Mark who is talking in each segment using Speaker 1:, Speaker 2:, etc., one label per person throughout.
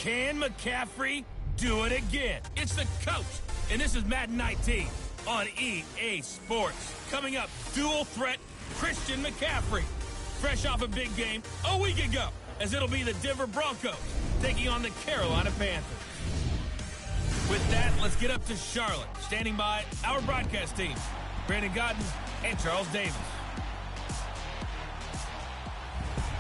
Speaker 1: Can McCaffrey do it again? It's the coach, and this is Madden 19 on EA Sports. Coming up, dual threat Christian McCaffrey. Fresh off a big game a week ago, as it'll be the Denver Broncos taking on the Carolina Panthers. With that, let's get up to Charlotte. Standing by our broadcast team, Brandon Godden and Charles Davis.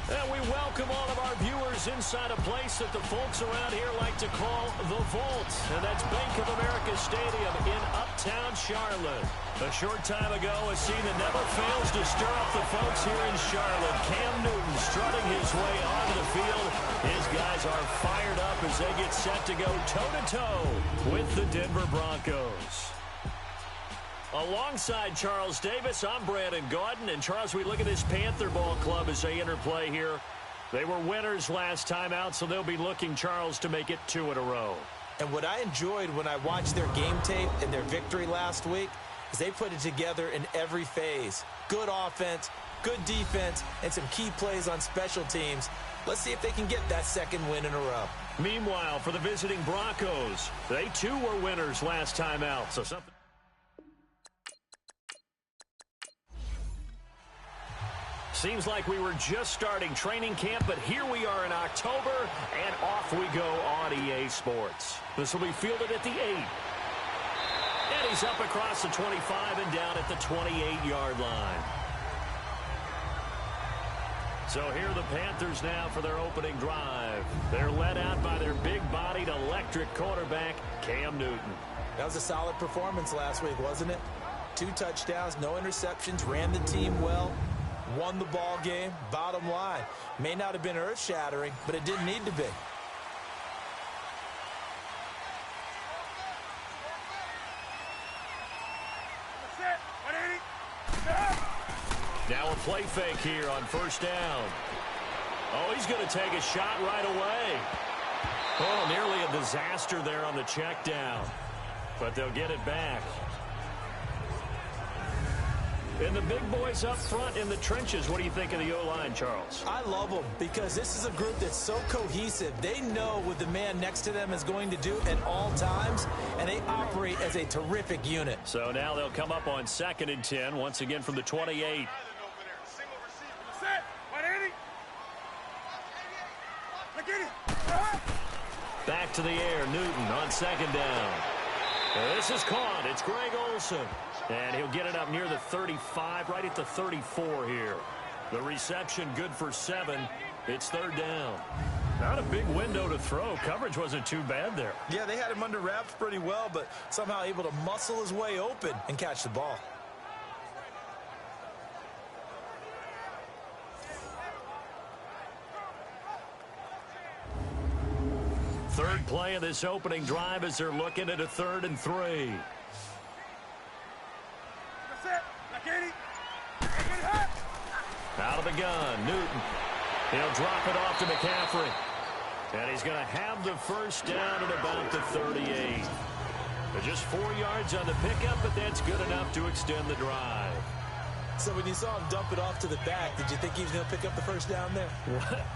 Speaker 2: And we welcome all of our viewers inside a place that the folks around here like to call the Vault. And that's Bank of America Stadium in Uptown Charlotte. A short time ago, a scene that never fails to stir up the folks here in Charlotte. Cam Newton strutting his way onto the field. His guys are fired up as they get set to go toe-to-toe with the Denver Broncos. Alongside Charles Davis, I'm Brandon Gaudin. And Charles, we look at this Panther ball club as they interplay here. They were winners last time out, so they'll be looking, Charles, to make it 2 in a row.
Speaker 3: And what I enjoyed when I watched their game tape and their victory last week is they put it together in every phase. Good offense, good defense, and some key plays on special teams. Let's see if they can get that second win in a row.
Speaker 2: Meanwhile, for the visiting Broncos, they too were winners last time out, so something. Seems like we were just starting training camp, but here we are in October, and off we go on EA Sports. This will be fielded at the 8. And he's up across the 25 and down at the 28-yard line. So here are the Panthers now for their opening drive. They're led out by their big-bodied electric quarterback, Cam Newton.
Speaker 3: That was a solid performance last week, wasn't it? 2 touchdowns, no interceptions, ran the team well. Won the ball game. Bottom line, may not have been earth-shattering, but it didn't need to be.
Speaker 2: Now a play fake here on first down. Oh, he's going to take a shot right away. Oh, nearly a disaster there on the check down, but they'll get it back. And the big boys up front in the trenches, what do you think of the O-line, Charles?
Speaker 3: I love them because this is a group that's so cohesive. They know what the man next to them is going to do at all times, and they operate as a terrific unit.
Speaker 2: So now they'll come up on 2nd and 10, once again from the 28. Back to the air, Newton on 2nd down. This is caught. It's Greg Olsen. And he'll get it up near the 35, right at the 34 here. The reception good for 7. It's 3rd down. Not a big window to throw. Coverage wasn't too bad there.
Speaker 3: Yeah, they had him under wraps pretty well, but somehow able to muscle his way open and catch the ball.
Speaker 2: Third play of this opening drive as they're looking at a 3rd and 3. Out of the gun, Newton. He'll drop it off to McCaffrey. And he's going to have the first down at about the 38. Just 4 yards on the pickup, but that's good enough to extend the drive.
Speaker 3: So when you saw him dump it off to the back, did you think he was going to pick up the first down there?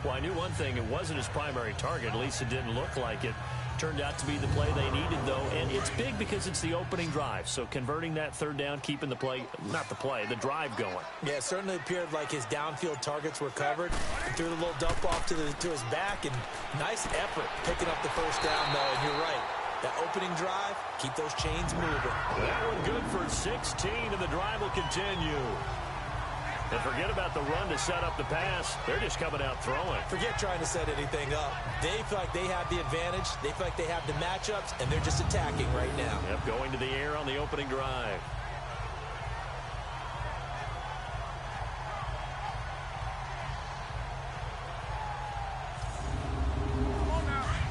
Speaker 2: Well, I knew one thing. It wasn't his primary target. At least it didn't look like it. Turned out to be the play they needed, though, and it's big because it's the opening drive. So converting that 3rd down, keeping the play, not the play, the drive going.
Speaker 3: Yeah, it certainly appeared like his downfield targets were covered. He threw the little dump off to his back, and nice effort picking up the first down, though, and you're right. That opening drive, keep those chains moving.
Speaker 2: That one good for 16, and the drive will continue. And forget about the run to set up the pass. They're just coming out throwing.
Speaker 3: Forget trying to set anything up. They feel like they have the advantage. They feel like they have the matchups, and they're just attacking right now.
Speaker 2: Yep, going to the air on the opening drive.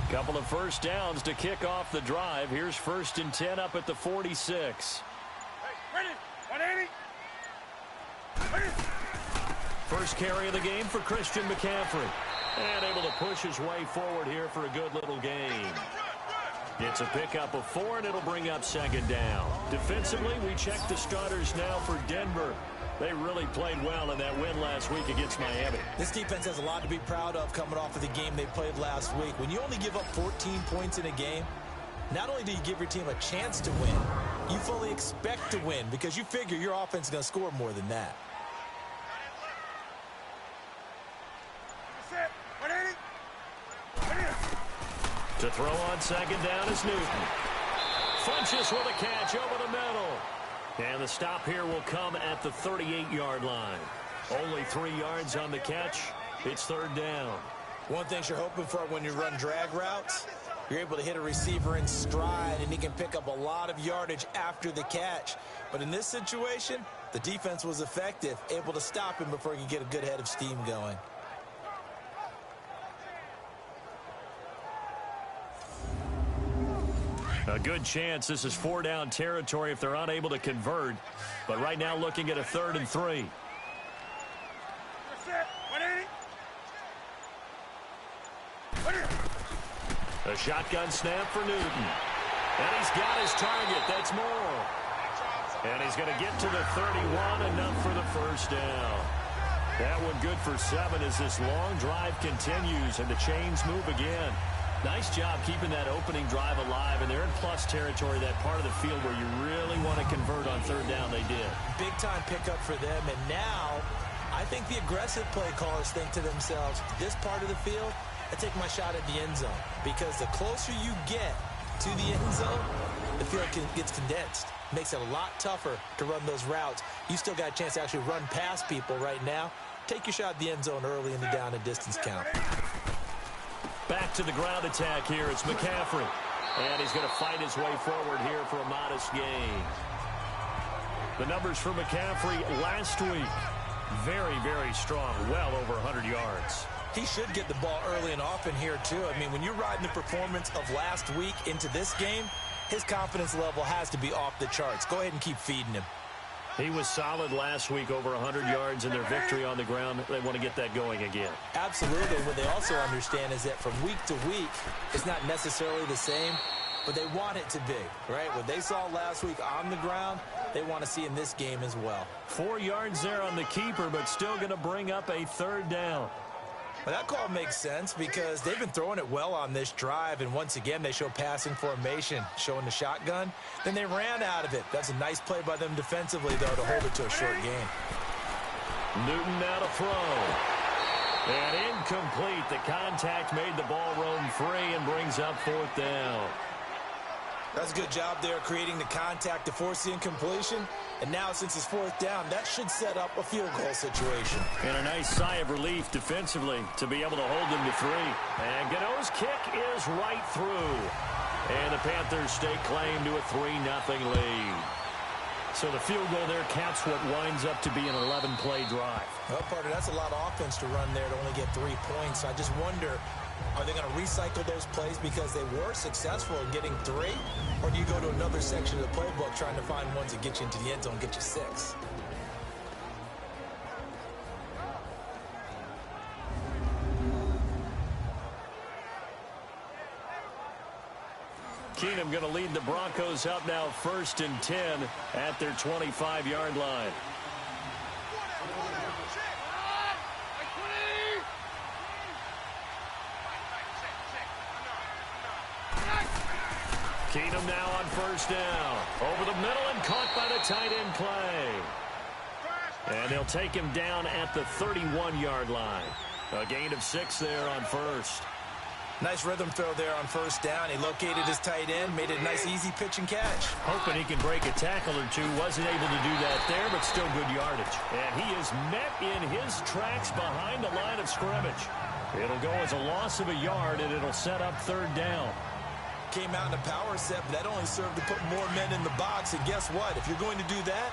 Speaker 2: Couple of first downs to kick off the drive. Here's 1st and 10 up at the 46.
Speaker 4: Ready, 180.
Speaker 2: First carry of the game for Christian McCaffrey. And able to push his way forward here for a good little gain. It's a pickup of 4, and it'll bring up 2nd down. Defensively, we check the starters now for Denver. They really played well in that win last week against Miami.
Speaker 3: This defense has a lot to be proud of coming off of the game they played last week. When you only give up 14 points in a game, not only do you give your team a chance to win, you fully expect to win because you figure your offense is going to score more than that.
Speaker 2: To throw on second down is Newton. Funches with a catch over the middle. And the stop here will come at the 38-yard line. Only 3 yards on the catch. It's third down.
Speaker 3: One thing you're hoping for when you run drag routes, you're able to hit a receiver in stride, and he can pick up a lot of yardage after the catch. But in this situation, the defense was effective, able to stop him before he could get a good head of steam going.
Speaker 2: A good chance this is 4-down territory if they're unable to convert. But right now looking at a 3rd and 3. A shotgun snap for Newton. And he's got his target. That's Moore. And he's going to get to the 31, enough for the first down. That one good for 7 as this long drive continues and the chains move again. Nice job keeping that opening drive alive, and they're in plus territory, that part of the field where you really want to convert on 3rd down. They did.
Speaker 3: Big-time pickup for them, and now I think the aggressive play callers think to themselves, this part of the field, I take my shot at the end zone, because the closer you get to the end zone, the field gets condensed. Makes it a lot tougher to run those routes. You still got a chance to actually run past people right now. Take your shot at the end zone early in the down and distance count.
Speaker 2: Back to the ground attack here. It's McCaffrey. And he's going to fight his way forward here for a modest gain. The numbers for McCaffrey last week, very, very strong. Well over 100 yards.
Speaker 3: He should get the ball early and often here, too. I mean, when you're riding the performance of last week into this game, his confidence level has to be off the charts. Go ahead and keep feeding him.
Speaker 2: He was solid last week, over 100 yards in their victory on the ground. They want to get that going again.
Speaker 3: Absolutely. What they also understand is that from week to week, it's not necessarily the same, but they want it to be, right? What they saw last week on the ground, they want to see in this game as well.
Speaker 2: 4 yards there on the keeper, but still going to bring up a 3rd down.
Speaker 3: Well, that call makes sense because they've been throwing it well on this drive, and once again, they show passing formation, showing the shotgun. Then they ran out of it. That's a nice play by them defensively, though, to hold it to a short game.
Speaker 2: Newton now to throw. And incomplete. The contact made the ball roam free and brings up 4th down.
Speaker 3: That's a good job there creating the contact to force the incompletion. And now, since it's 4th down, that should set up a field goal situation.
Speaker 2: And a nice sigh of relief defensively to be able to hold them to 3. And Gano's kick is right through. And the Panthers stake claim to a 3-0 lead. So the field goal there caps what winds up to be an 11-play drive.
Speaker 3: Well, partner, that's a lot of offense to run there to only get 3 points. I just wonder, are they going to recycle those plays because they were successful in getting 3? Or do you go to another section of the playbook trying to find ones that get you into the end zone and get you 6?
Speaker 2: Keenum going to lead the Broncos up now 1st and 10 at their 25-yard line. Keenum now on 1st down. Over the middle and caught by the tight end play. And they'll take him down at the 31-yard line. A gain of 6 there on 1st.
Speaker 3: Nice rhythm throw there on 1st down. He located his tight end, made it a nice easy pitch and catch.
Speaker 2: Hoping he can break a tackle or two. Wasn't able to do that there, but still good yardage. And he is met in his tracks behind the line of scrimmage. It'll go as a loss of a yard, and it'll set up 3rd down.
Speaker 3: Came out in a power set, but that only served to put more men in the box. And guess what? If you're going to do that,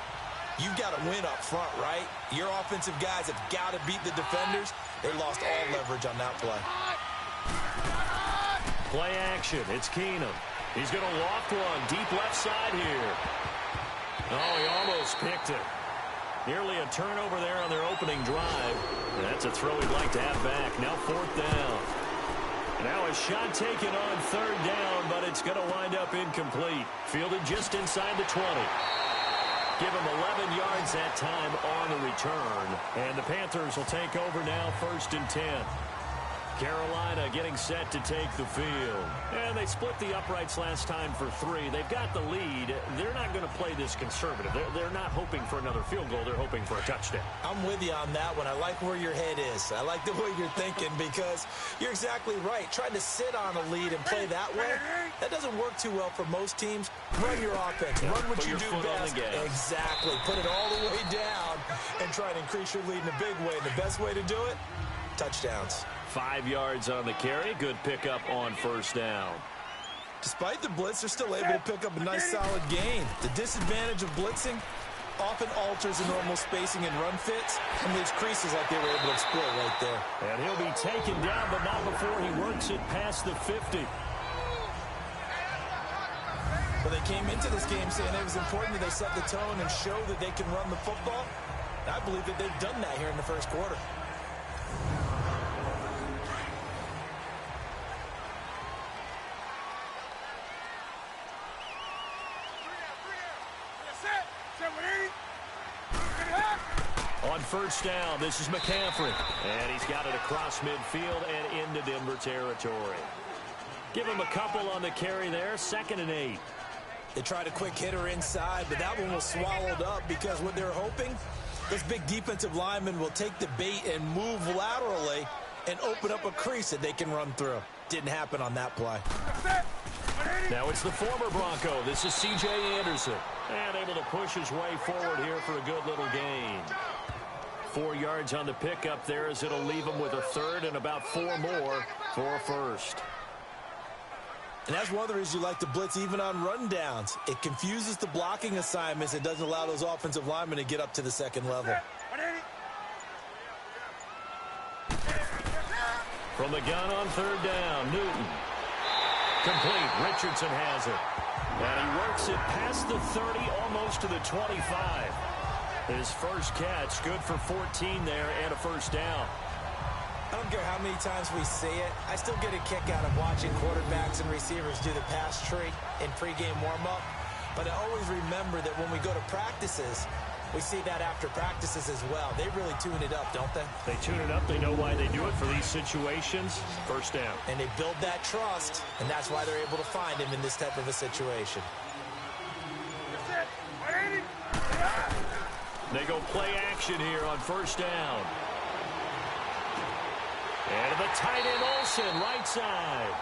Speaker 3: you've got to win up front, right? Your offensive guys have got to beat the defenders. They lost all leverage on that play.
Speaker 2: Play action. It's Keenum. He's going to loft one deep left side here. Oh, he almost picked it. Nearly a turnover there on their opening drive. That's a throw he'd like to have back. Now 4th down. Now a shot taken on 3rd down, but it's going to wind up incomplete. Fielded just inside the 20. Give him 11 yards that time on the return. And the Panthers will take over now, 1st and 10. Carolina getting set to take the field. And they split the uprights last time for 3. They've got the lead. They're not going to play this conservative. They're not hoping for another field goal. They're hoping for a touchdown.
Speaker 3: I'm with you on that one. I like where your head is. I like the way you're thinking because you're exactly right. Trying to sit on a lead and play that way, that doesn't work too well for most teams. Run your offense. Run what you do best. Exactly. Put it all the way down and try to increase your lead in a big way. And the best way to do it, touchdowns.
Speaker 2: 5 yards on the carry. Good pickup on 1st down.
Speaker 3: Despite the blitz, they're still able to pick up a nice solid gain. The disadvantage of blitzing often alters the normal spacing and run fits and leaves creases like they were able to exploit right there.
Speaker 2: And he'll be taken down, but not before he works it past the 50.
Speaker 3: But they came into this game saying it was important that they set the tone and show that they can run the football. I believe that they've done that here in the 1st quarter.
Speaker 2: On 1st down, this is McCaffrey. And he's got it across midfield and into Denver territory. Give him a couple on the carry there. 2nd and 8.
Speaker 3: They tried a quick hitter inside, but that one was swallowed up because what they're hoping, those big defensive linemen will take the bait and move laterally and open up a crease that they can run through. Didn't happen on that play.
Speaker 2: Now it's the former Bronco. This is C.J. Anderson. And able to push his way forward here for a good little gain. 4 yards on the pickup there as it'll leave him with a 3rd and about 4 more for a 1st.
Speaker 3: And that's one of the reasons you like to blitz even on rundowns. It confuses the blocking assignments. It doesn't allow those offensive linemen to get up to the 2nd level.
Speaker 2: From the gun on 3rd down, Newton. Complete. Richardson has it. And he works it past the 30, almost to the 25. His first catch, good for 14 there and a 1st down.
Speaker 3: I don't care how many times we see it. I still get a kick out of watching quarterbacks and receivers do the pass tree in pregame warm-up. But I always remember that when we go to practices, we see that after practices as well. They really tune it up, don't they?
Speaker 2: They tune it up. They know why they do it for these situations. 1st down.
Speaker 3: And they build that trust, and that's why they're able to find him in this type of a situation.
Speaker 2: They go play action here on 1st down. And the tight end Olsen, right side.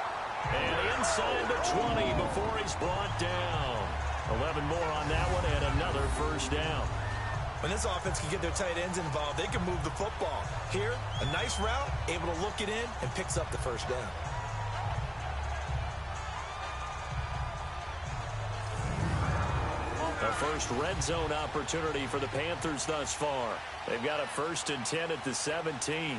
Speaker 2: And inside the 20 before he's brought down. 11 more on that one and another 1st down.
Speaker 3: When this offense can get their tight ends involved, they can move the football. Here, a nice route, able to look it in, and picks up the 1st down.
Speaker 2: The first red zone opportunity for the Panthers thus far. They've got a 1st and 10 at the 17.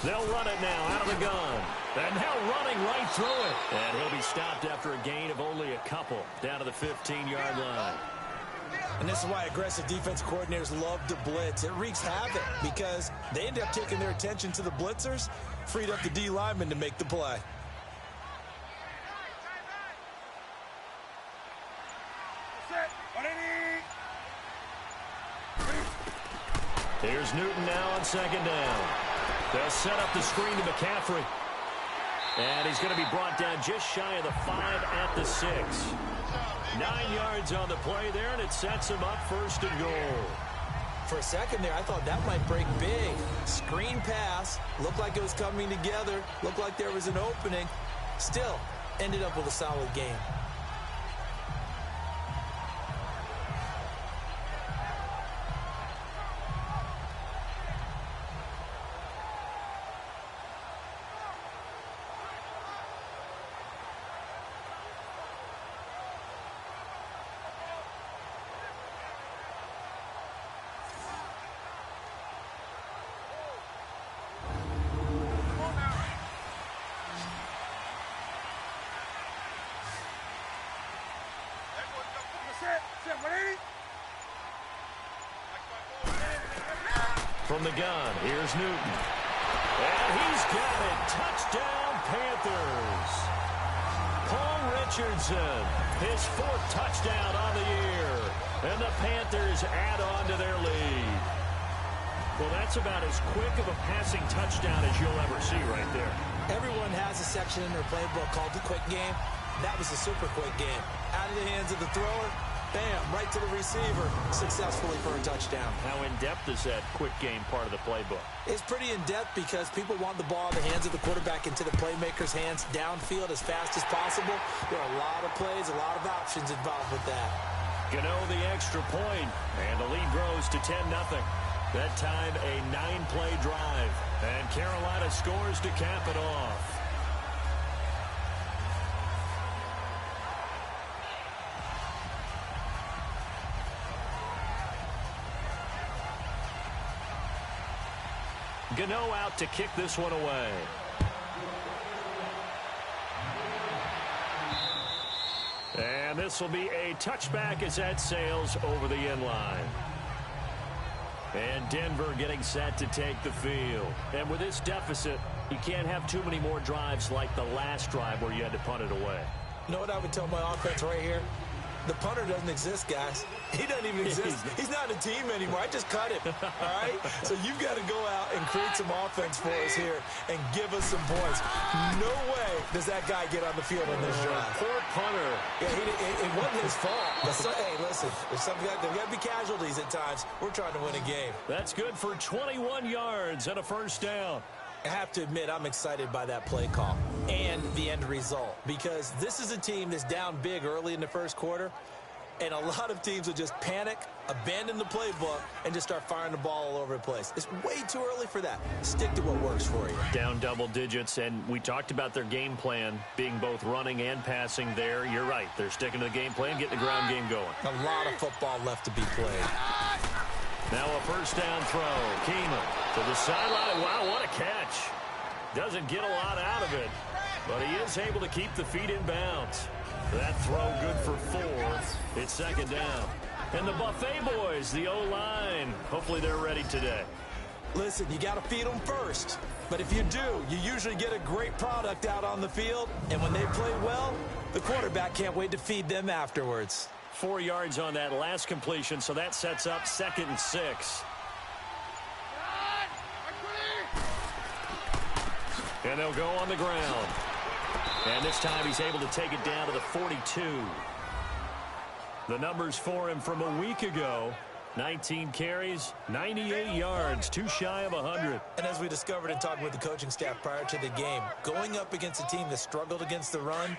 Speaker 2: They'll run it now out of the gun. And now running right through it. And he'll be stopped after a gain of only a couple down to the 15-yard line.
Speaker 3: And this is why aggressive defense coordinators love to blitz. It wreaks havoc because they end up taking their attention to the blitzers, freed up the D lineman to make the play.
Speaker 2: Here's Newton now on 2nd down. They'll set up the screen to McCaffrey. And he's going to be brought down just shy of the 5 at the 6. 9 yards on the play there, and it sets him up 1st and goal.
Speaker 3: For a second there, I thought that might break big. Screen pass, looked like it was coming together, looked like there was an opening. Still, ended up with a solid game.
Speaker 2: From the gun, here's Newton. And he's got it. Touchdown, Panthers. Paul Robinson, his 4th touchdown on the year. And the Panthers add on to their lead. Well, that's about as quick of a passing touchdown as you'll ever see right there.
Speaker 3: Everyone has a section in their playbook called the quick game. That was a super quick game. Out of the hands of the thrower, bam, right to the receiver, successfully for a touchdown.
Speaker 2: How in-depth is that quick game part of the playbook?
Speaker 3: It's pretty in-depth because people want the ball in the hands of the quarterback into the playmaker's hands downfield as fast as possible. There are a lot of plays, a lot of options involved with that.
Speaker 2: Gano the extra point, and the lead grows to 10-0. That time, a 9-play drive, and Carolina scores to cap it off. Gano out to kick this one away. And this will be a touchback as that sails over the end line. And Denver getting set to take the field. And with this deficit, you can't have too many more drives like the last drive where you had to punt it away.
Speaker 3: You know what I would tell my offense right here? The punter doesn't exist, guys. He doesn't even exist. He's not a team anymore. I just cut him, all right? So you've got to go out and create some offense for us here and give us some points. No way does that guy get on the field in this drive.
Speaker 2: Poor punter.
Speaker 3: Yeah, it wasn't his fault. But hey, listen, there's got to be casualties at times. We're trying to win a game.
Speaker 2: That's good for 21 yards and a first down.
Speaker 3: I have to admit, I'm excited by that play call and the end result because this is a team that's down big early in the first quarter, and a lot of teams will just panic, abandon the playbook, and just start firing the ball all over the place. It's way too early for that. Stick to what works for you.
Speaker 2: Down double digits, and we talked about their game plan being both running and passing there. You're right. They're sticking to the game plan, getting the ground game going.
Speaker 3: A lot of football left to be played.
Speaker 2: Now a first down throw. Keenum to the sideline. Wow, what a catch. Doesn't get a lot out of it, but he is able to keep the feet in bounds. That throw good for 4. It's second down. And the Buffet boys, the O-line, hopefully they're ready today.
Speaker 3: Listen, you got to feed them first. But if you do, you usually get a great product out on the field. And when they play well, the quarterback can't wait to feed them afterwards.
Speaker 2: 4 yards on that last completion, so that sets up 2nd and 6. And they'll go on the ground. And this time he's able to take it down to the 42. The numbers for him from a week ago: 19 carries, 98 yards, too shy of 100.
Speaker 3: And as we discovered in talking with the coaching staff prior to the game, going up against a team that struggled against the run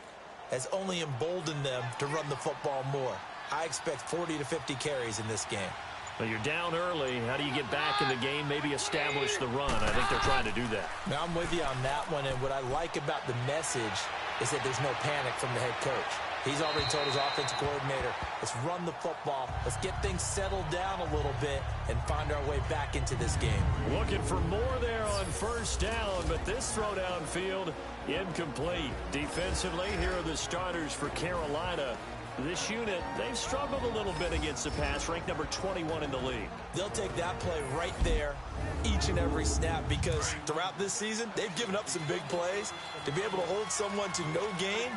Speaker 3: has only emboldened them to run the football more. I expect 40 to 50 carries in this game.
Speaker 2: Well, you're down early. How do you get back in the game, maybe establish the run? I think they're trying to do that.
Speaker 3: Now, I'm with you on that one, and what I like about the message is that there's no panic from the head coach. He's already told his offensive coordinator, let's run the football, let's get things settled down a little bit and find our way back into this game.
Speaker 2: Looking for more there on first down, but this throw downfield incomplete. Defensively, here are the starters for Carolina. This unit, they've struggled a little bit against the pass, ranked number 21 in the league.
Speaker 3: They'll take that play right there each and every snap because throughout this season, they've given up some big plays. To be able to hold someone to no gain,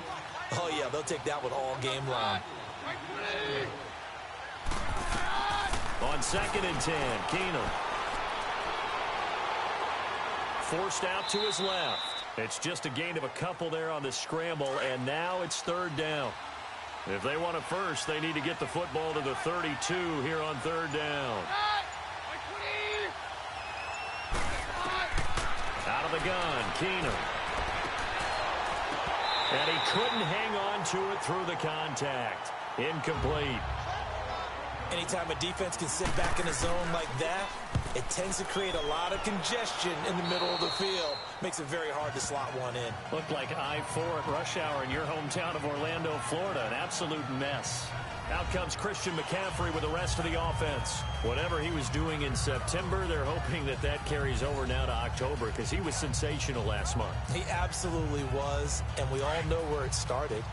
Speaker 3: oh yeah, they'll take that one all game long.
Speaker 2: On 2nd and 10, Keenum. Forced out to his left. It's just a gain of a couple there on the scramble, and now it's 3rd down. If they want a first, they need to get the football to the 32 here on 3rd down. Out of the gun, Keenum. And he couldn't hang on to it through the contact. Incomplete.
Speaker 3: Anytime a defense can sit back in a zone like that, it tends to create a lot of congestion in the middle of the field. Makes it very hard to slot one in.
Speaker 2: Looked like I-4 at rush hour in your hometown of Orlando, Florida. An absolute mess. Out comes Christian McCaffrey with the rest of the offense. Whatever he was doing in September, they're hoping that that carries over now to October because he was sensational last month.
Speaker 3: He absolutely was, and we all know where it started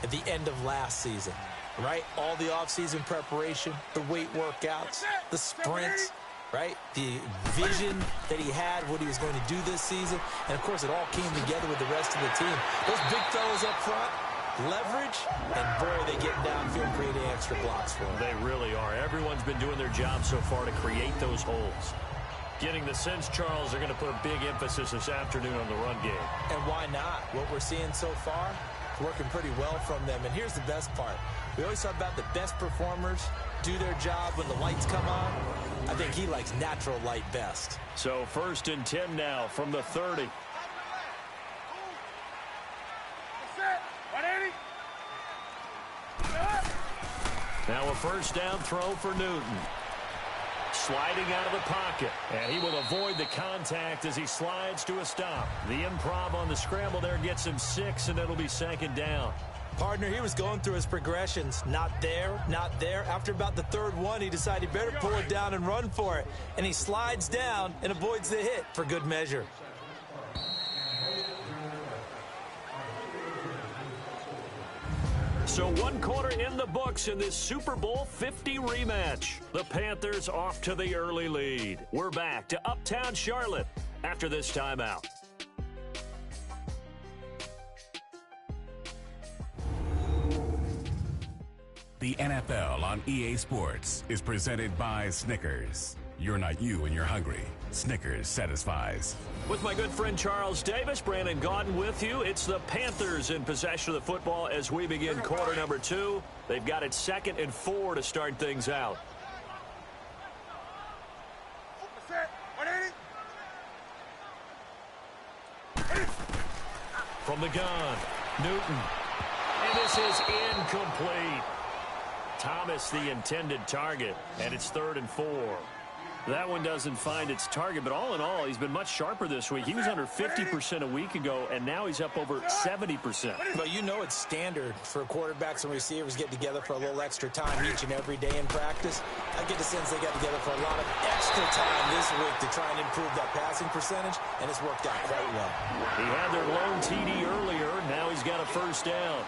Speaker 3: at the end of last season, right? All the offseason preparation, the weight workouts, the sprints, right? The vision that he had, what he was going to do this season, and of course it all came together with the rest of the team. Those big fellas up front, leverage, and boy, they get downfield creating extra blocks for them.
Speaker 2: They really are. Everyone's been doing their job so far to create those holes. Getting the sense, Charles, they're going to put a big emphasis this afternoon on the run game.
Speaker 3: And why not? What we're seeing so far is working pretty well from them. And here's the best part. We always talk about the best performers do their job when the lights come on. I think he likes natural light best.
Speaker 2: So 1st and 10 now from the 30. Now a first down throw for Newton. Sliding out of the pocket, and he will avoid the contact as he slides to a stop. The improv on the scramble there gets him 6, and it'll be 2nd down.
Speaker 3: Partner, he was going through his progressions. Not there, not there. After about the 3rd one, he decided he better pull it down and run for it. And he slides down and avoids the hit for good measure.
Speaker 2: So 1 quarter in the books in this Super Bowl 50 rematch. The Panthers off to the early lead. We're back to Uptown Charlotte after this timeout.
Speaker 5: The NFL on EA Sports is presented by Snickers. You're not you when you're hungry. Snickers satisfies.
Speaker 2: With my good friend Charles Davis, Brandon Gaudin with you. It's the Panthers in possession of the football as we begin quarter number 2. They've got it 2nd and 4 to start things out. From the gun, Newton. And this is incomplete. Thomas the intended target, and it's 3rd and 4. That one doesn't find its target, but all in all, he's been much sharper this week. He was under 50% a week ago, and now he's up over 70%.
Speaker 3: But you know it's standard for quarterbacks and receivers get together for a little extra time each and every day in practice. I get the sense they got together for a lot of extra time this week to try and improve that passing percentage, and it's worked out quite well.
Speaker 2: He had their lone TD earlier. Now he's got a first down.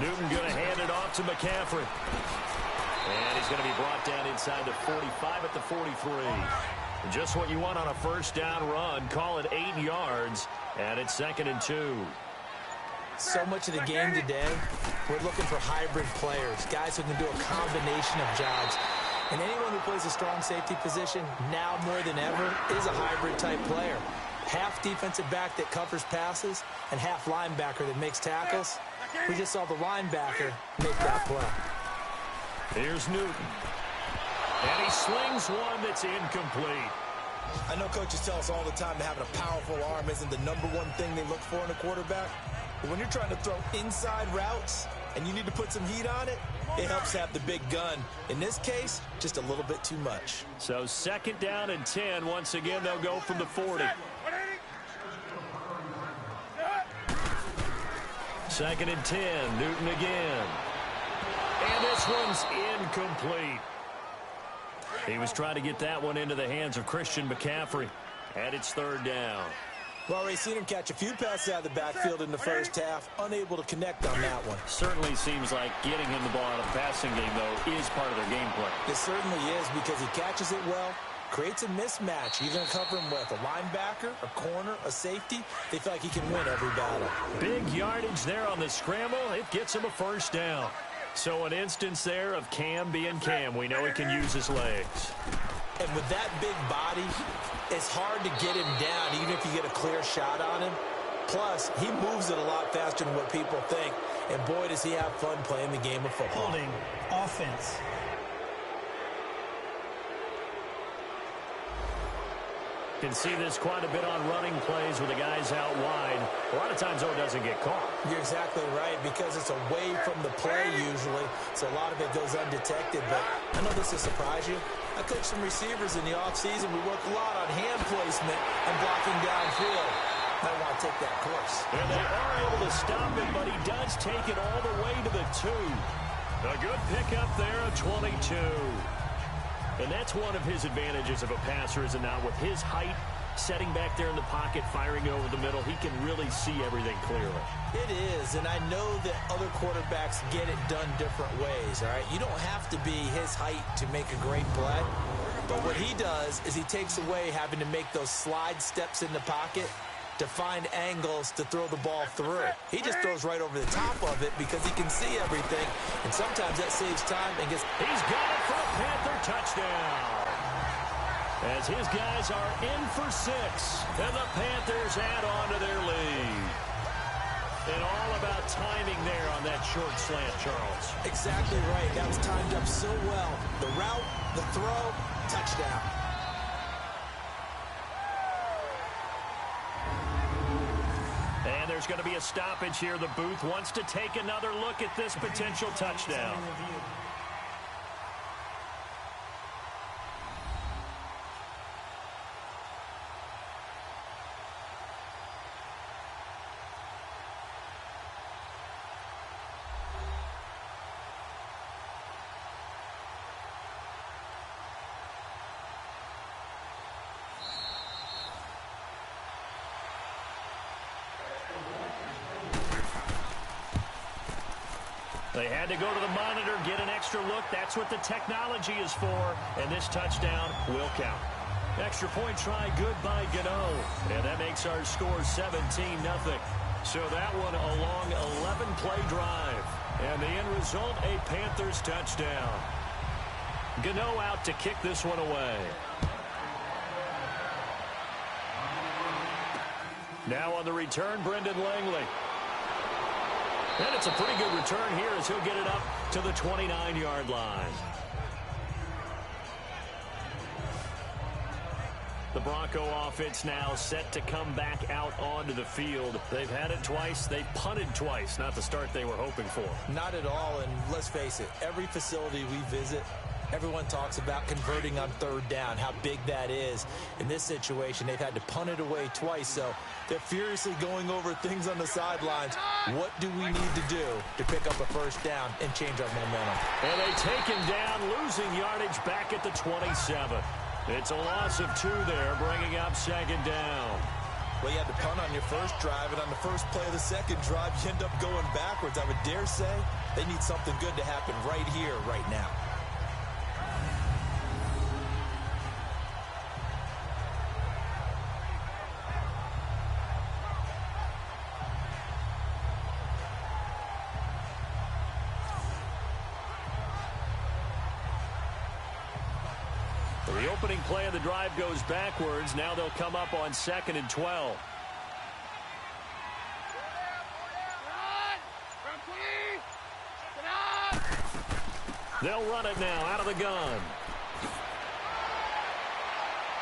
Speaker 2: Newton going to hand it off to McCaffrey. And he's going to be brought down inside the 45 at the 43. Just what you want on a first down run. Call it 8 yards, and it's 2nd and 2.
Speaker 3: So much of the game today, we're looking for hybrid players, guys who can do a combination of jobs. And anyone who plays a strong safety position, now more than ever, is a hybrid-type player. Half defensive back that covers passes and half linebacker that makes tackles. We just saw the linebacker make that play.
Speaker 2: Here's Newton. And he slings one that's incomplete.
Speaker 3: I know coaches tell us all the time that having a powerful arm isn't the #1 thing they look for in a quarterback. But when you're trying to throw inside routes and you need to put some heat on it, it helps have the big gun. In this case, just a little bit too much.
Speaker 2: So 2nd down and 10. Once again, they'll go from the 40. 2nd and 10. Newton again. And this one's incomplete. He was trying to get that one into the hands of Christian McCaffrey. And it's 3rd down.
Speaker 3: Well, already seen him catch a few passes out of the backfield in the first half. Unable to connect on that one.
Speaker 2: Certainly seems like getting him the ball out of the passing game, though, is part of their game plan.
Speaker 3: It certainly is because he catches it well, creates a mismatch. You're going to cover him with a linebacker, a corner, a safety. They feel like he can win every battle.
Speaker 2: Big yardage there on the scramble. It gets him a first down. So an instance there of Cam being Cam. We know he can use his legs.
Speaker 3: And with that big body, it's hard to get him down even if you get a clear shot on him. Plus, he moves it a lot faster than what people think. And boy, does he have fun playing the game of football.
Speaker 6: Holding offense.
Speaker 2: Can see this quite a bit on running plays with the guys out wide. A lot of times, though, it doesn't get caught.
Speaker 3: You're exactly right, because it's away from the play usually, so a lot of it goes undetected. But I know this will surprise you. I coached some receivers in the offseason. We work a lot on hand placement and blocking downfield. Might want to take that course.
Speaker 2: And they are able to stop it, but he does take it all the way to the 2. A good pickup there, a 22. And that's one of his advantages of a passer, is it not? With his height, setting back there in the pocket, firing over the middle, he can really see everything clearly.
Speaker 3: It is, and I know that other quarterbacks get it done different ways, all right? You don't have to be his height to make a great play, But what he does is he takes away having to make those slide steps in the pocket to find angles to throw the ball through. He just throws right over the top of it because he can see everything, and sometimes that saves time and gets...
Speaker 2: He's got it for a Panther touchdown. As his guys are in for 6, and the Panthers add on to their lead. And all about timing there on that short slant, Charles.
Speaker 3: Exactly right. That was timed up so well. The route, the throw, touchdown.
Speaker 2: And there's going to be a stoppage here. The booth wants to take another look at this potential touchdown. They had to go to the monitor, get an extra look. That's what the technology is for, and this touchdown will count. Extra point try, good by Gano. And that makes our score 17-0. So that one a long 11-play drive. And the end result, a Panthers touchdown. Gano out to kick this one away. Now on the return, Brendan Langley. And it's a pretty good return here as he'll get it up to the 29-yard line. The Bronco offense now set to come back out onto the field. They've had it twice. They've punted twice. Not the start they were hoping for.
Speaker 3: Not at all, and let's face it, every facility we visit, everyone talks about converting on third down, how big that is. In this situation, they've had to punt it away twice, so they're furiously going over things on the sidelines. What do we need to do to pick up a first down and change our momentum?
Speaker 2: And they take him down, losing yardage back at the 27. It's a loss of 2 there, bringing up second down.
Speaker 3: Well, you had to punt on your first drive, and on the first play of the second drive, you end up going backwards. I would dare say they need something good to happen right here, right now.
Speaker 2: The opening play of the drive goes backwards. Now they'll come up on 2nd and 12. They'll run it now out of the gun.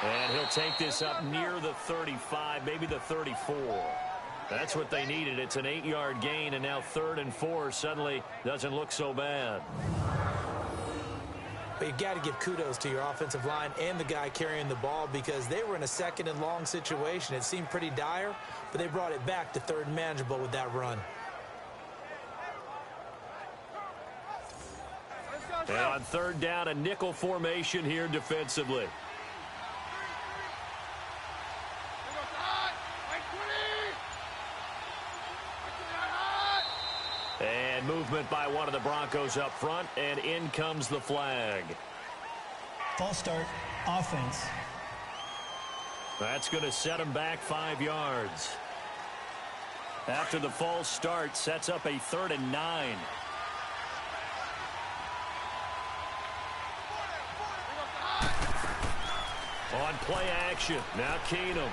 Speaker 2: And he'll take this up near the 35, maybe the 34. That's what they needed. It's an 8-yard gain, and now 3rd and 4 suddenly doesn't look so bad.
Speaker 3: But you got to give kudos to your offensive line and the guy carrying the ball because they were in a 2nd and long situation. It seemed pretty dire, but they brought it back to 3rd and manageable with that run.
Speaker 2: And on 3rd down, a nickel formation here defensively. And movement by one of the Broncos up front, and in comes the flag.
Speaker 6: False start, offense.
Speaker 2: That's going to set him back 5 yards. After the false start, sets up a 3rd and 9. On play action, now Keenum.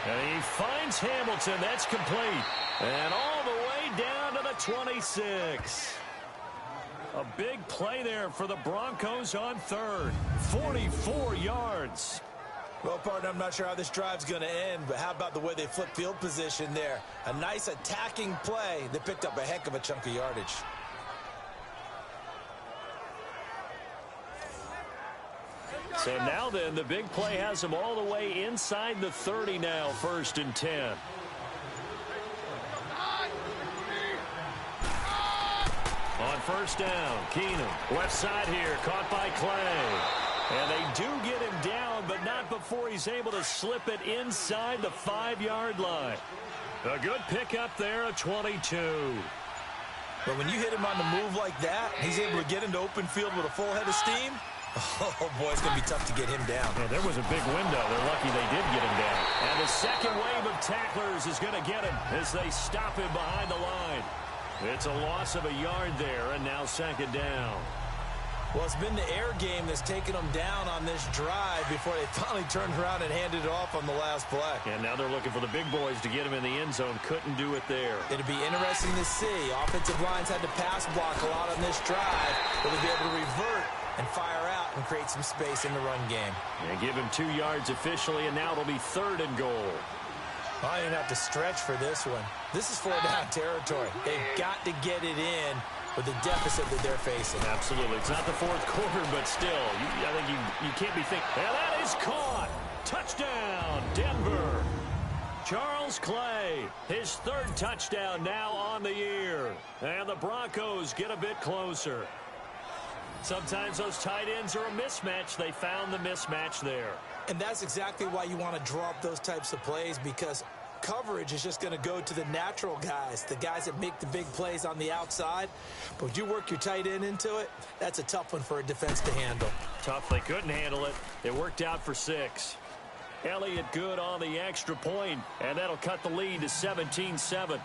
Speaker 2: And he finds Hamilton. That's complete. And all the way down to the 26. A big play there for the Broncos on 3rd. 44 yards.
Speaker 3: Well, partner, I'm not sure how this drive's going to end, but how about the way they flip field position there? A nice attacking play that picked up a heck of a chunk of yardage.
Speaker 2: So now then, the big play has them all the way inside the 30 now, 1st and 10. On 1st down, Keenum, left side here, caught by Clay. And they do get him down, but not before he's able to slip it inside the 5-yard line. A good pickup there, a 22.
Speaker 3: But when you hit him on the move like that, he's able to get into open field with a full head of steam. Oh, boy, it's going to be tough to get him down.
Speaker 2: Yeah, there was a big window. They're lucky they did get him down. And the second wave of tacklers is going to get him as they stop him behind the line. It's a loss of a yard there, and now second down.
Speaker 3: Well, it's been the air game that's taken them down on this drive before they finally turned around and handed it off on the last play.
Speaker 2: And now they're looking for the big boys to get him in the end zone. Couldn't do it there.
Speaker 3: It'll be interesting to see. Offensive lines had to pass block a lot on this drive. Will they be able to revert and fire out and create some space in the run game?
Speaker 2: And give him 2 yards officially, and now it'll be 3rd and goal.
Speaker 3: I didn't have to stretch for this one. This is 4-down territory. They've got to get it in with the deficit that they're facing.
Speaker 2: Absolutely. It's not the 4th quarter, but still, I think you can't be thinking, and that is caught. Touchdown, Denver. Charles Clay, his 3rd touchdown now on the year. And the Broncos get a bit closer. Sometimes those tight ends are a mismatch. They found the mismatch there.
Speaker 3: And that's exactly why you want to draw up those types of plays, because coverage is just going to go to the natural guys, the guys that make the big plays on the outside. But when you work your tight end into it, that's a tough one for a defense to handle.
Speaker 2: Tough. They couldn't handle it. It worked out for 6. Elliott good on the extra point, and that'll cut the lead to 17-7.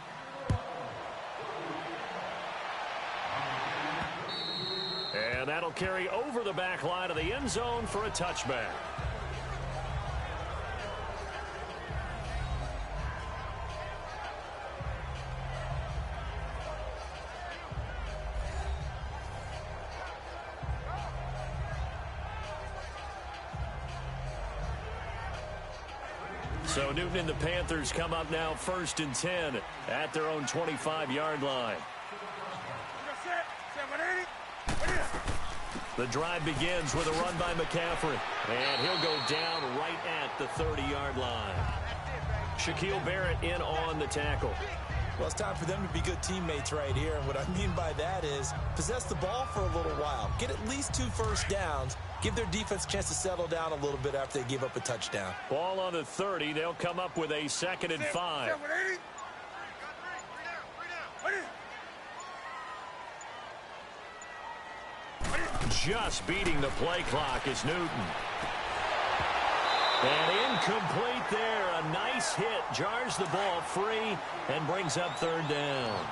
Speaker 2: And that'll carry over the back line of the end zone for a touchback. So Newton and the Panthers come up now 1st and 10 at their own 25-yard line. The drive begins with a run by McCaffrey, and he'll go down right at the 30-yard line. Shaquille Barrett in on the tackle.
Speaker 3: Well, it's time for them to be good teammates right here, and what I mean by that is possess the ball for a little while, get at least 2 first downs, give their defense a chance to settle down a little bit after they give up a touchdown.
Speaker 2: Ball on the 30. They'll come up with a 2nd and 5. Just beating the play clock is Newton. And incomplete there. A nice hit. Jars the ball free and brings up 3rd down.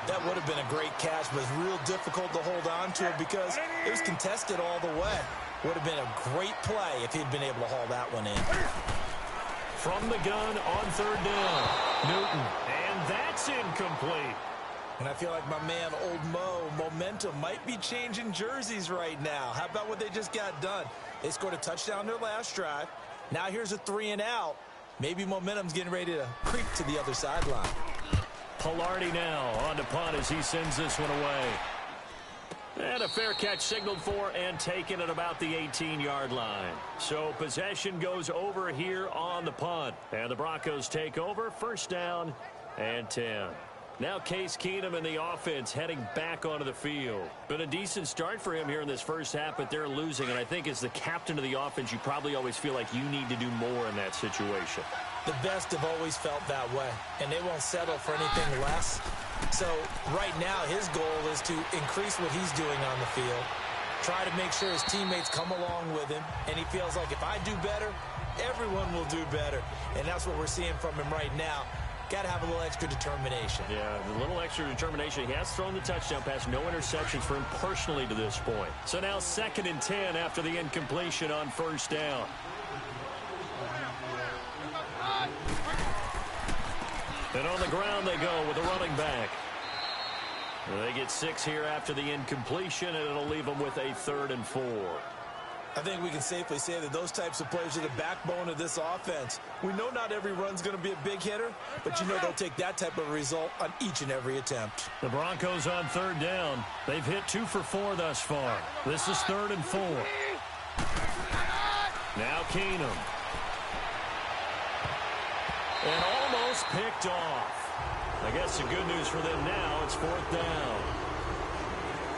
Speaker 3: That would have been a great catch, but it's real difficult to hold on to it because it was contested all the way. Would have been a great play if he'd been able to haul that one in.
Speaker 2: From the gun on 3rd down. Newton. And that's incomplete.
Speaker 3: And I feel like my man, Old Mo, momentum might be changing jerseys right now. How about what they just got done? They scored a touchdown their last drive. Now here's a 3 and out. Maybe momentum's getting ready to creep to the other sideline.
Speaker 2: Pilardi now on to punt as he sends this one away. And a fair catch signaled for and taken at about the 18-yard line. So possession goes over here on the punt. And the Broncos take over, 1st down and 10. Now Case Keenum and the offense heading back onto the field. Been a decent start for him here in this first half, but they're losing. And I think as the captain of the offense, you probably always feel like you need to do more in that situation.
Speaker 3: The best have always felt that way, and they won't settle for anything less. So right now his goal is to increase what he's doing on the field, try to make sure his teammates come along with him, and he feels like if I do better, everyone will do better. And that's what we're seeing from him right now. Got to have a little extra determination.
Speaker 2: Yeah, a little extra determination. He has thrown the touchdown pass. No interceptions for him personally to this point. So now 2nd and 10 after the incompletion on 1st down. And on the ground they go with a running back. They get 6 here after the incompletion, and it'll leave them with a 3rd and 4.
Speaker 3: I think we can safely say that those types of plays are the backbone of this offense. We know not every run's going to be a big hitter, but you know they'll take that type of result on each and every attempt.
Speaker 2: The Broncos on 3rd down. They've hit 2 for 4 thus far. This is 3rd and 4. Now Keenum. And almost picked off. I guess the good news for them now, it's 4th down.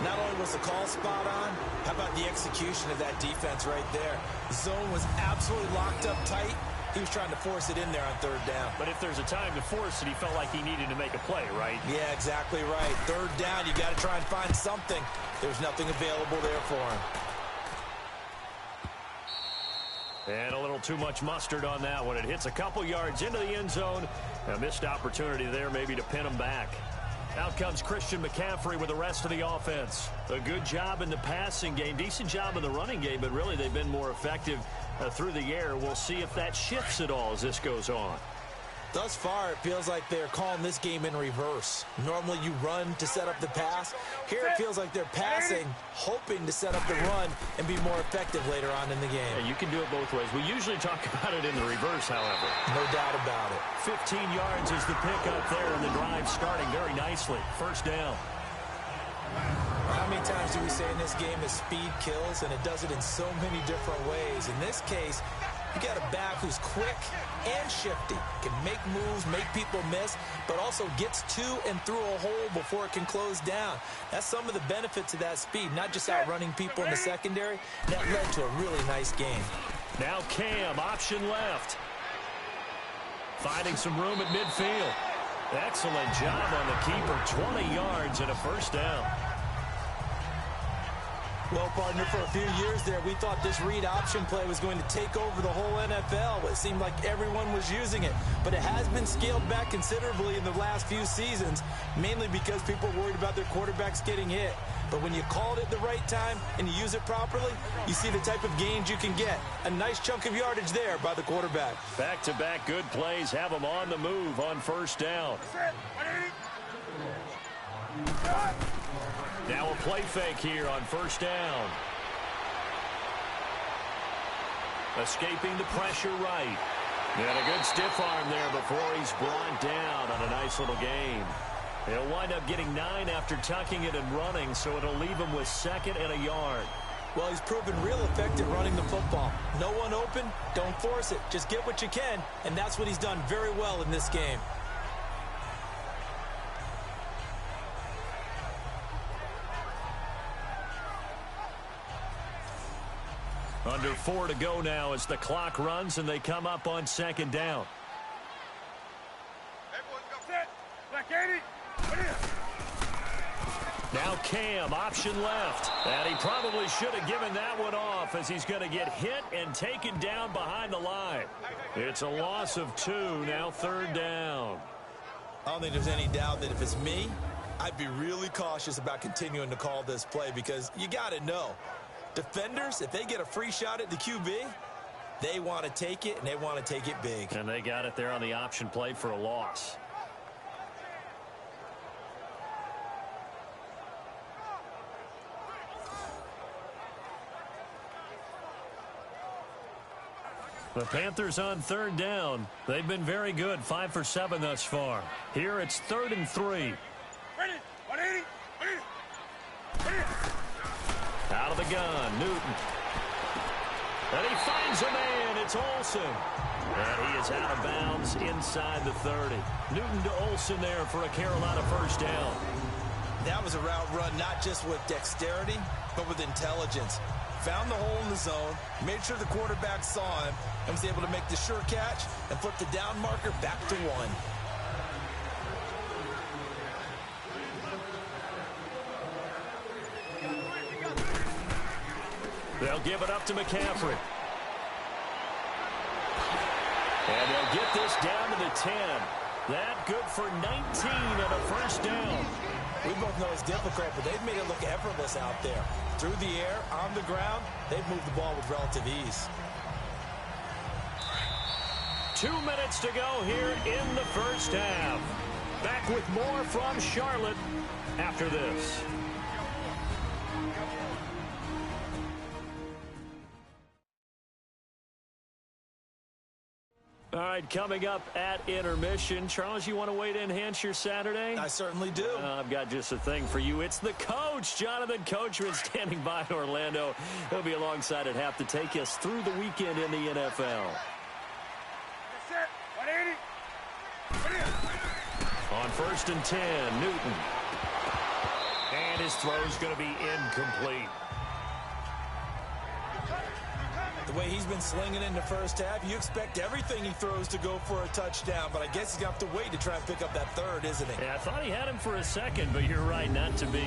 Speaker 3: Not only was the call spot on, how about the execution of that defense right there? The zone was absolutely locked up tight. He was trying to force it in there on 3rd down.
Speaker 2: But if there's a time to force it, he felt like he needed to make a play, right?
Speaker 3: Yeah, exactly right. 3rd down, you got to try and find something. There's nothing available there for him.
Speaker 2: And a little too much mustard on that one. It hits a couple yards into the end zone. A missed opportunity there maybe to pin them back. Out comes Christian McCaffrey with the rest of the offense. A good job in the passing game, decent job in the running game, but really they've been more effective through the air. We'll see if that shifts at all as this goes on.
Speaker 3: Thus far, it feels like they're calling this game in reverse. Normally you run to set up the pass. Here it feels like they're passing, hoping to set up the run and be more effective later on in the game.
Speaker 2: Yeah, you can do it both ways. We usually talk about it in the reverse, however.
Speaker 3: No doubt about it.
Speaker 2: 15 yards is the pickup there, and the drive starting very nicely. First down.
Speaker 3: How many times do we say in this game that speed kills, and it does it in so many different ways? In this case, you got a back who's quick and shifty, can make moves, make people miss, but also gets to and through a hole before it can close down. That's some of the benefits of that speed, not just outrunning people in the secondary. That led to a really nice game.
Speaker 2: Now Cam, option left. Finding some room at midfield. Excellent job on the keeper. 20 yards and a first down.
Speaker 3: Well, partner, for a few years there, we thought this read option play was going to take over the whole NFL. It seemed like everyone was using it, but it has been scaled back considerably in the last few seasons, mainly because people are worried about their quarterbacks getting hit. But when you call it at the right time and you use it properly, you see the type of gains you can get. A nice chunk of yardage there by the quarterback.
Speaker 2: Back-to-back good plays have them on the move on first down. Now a play fake here on first down. Escaping the pressure right. And a good stiff arm there before he's brought down on a nice little gain. He'll wind up getting 9 after tucking it and running, so it'll leave him with 2nd and a yard.
Speaker 3: Well, he's proven real effective running the football. No one open, don't force it. Just get what you can, and that's what he's done very well in this game.
Speaker 2: Under 4 to go now as the clock runs and they come up on 2nd down.
Speaker 4: Everyone go set. Black 80.
Speaker 2: Now Cam, option left. And he probably should have given that one off as he's going to get hit and taken down behind the line. It's a loss of 2, now 3rd down.
Speaker 3: I don't think there's any doubt that if it's me, I'd be really cautious about continuing to call this play because you got to know. Defenders, if they get a free shot at the QB, they want to take it, and they want to take it big.
Speaker 2: And they got it there on the option play for a loss. The Panthers on 3rd down. They've been very good, 5 for 7 thus far. Here it's 3rd and 3.
Speaker 4: Ready. 180.
Speaker 2: Out of the gun, Newton. And he finds a man. It's Olsen. And he is out of bounds inside the 30. Newton to Olsen there for a Carolina first down.
Speaker 3: That was a route run not just with dexterity, but with intelligence. Found the hole in the zone, made sure the quarterback saw him, and was able to make the sure catch and flip the down marker back to 1.
Speaker 2: They'll give it up to McCaffrey. And they'll get this down to the 10. That good for 19 and a first down.
Speaker 3: We both know it's difficult, but they've made it look effortless out there. Through the air, on the ground, they've moved the ball with relative ease.
Speaker 2: 2 minutes to go here in the first half. Back with more from Charlotte after this. All right, coming up at intermission. Charles, you want to wait to enhance your Saturday?
Speaker 3: I certainly do.
Speaker 2: I've got just a thing for you. It's the coach, Jonathan Coachman, standing by in Orlando. He'll be alongside at half to take us through the weekend in the NFL.
Speaker 4: Set. 180.
Speaker 2: On 1st and 10, Newton. And his throw's going to be incomplete.
Speaker 3: The way he's been slinging in the first half, you expect everything he throws to go for a touchdown, but I guess he's going to have to wait to try and pick up that 3rd, isn't he?
Speaker 2: Yeah, I thought he had him for a second, but you're right, not to be.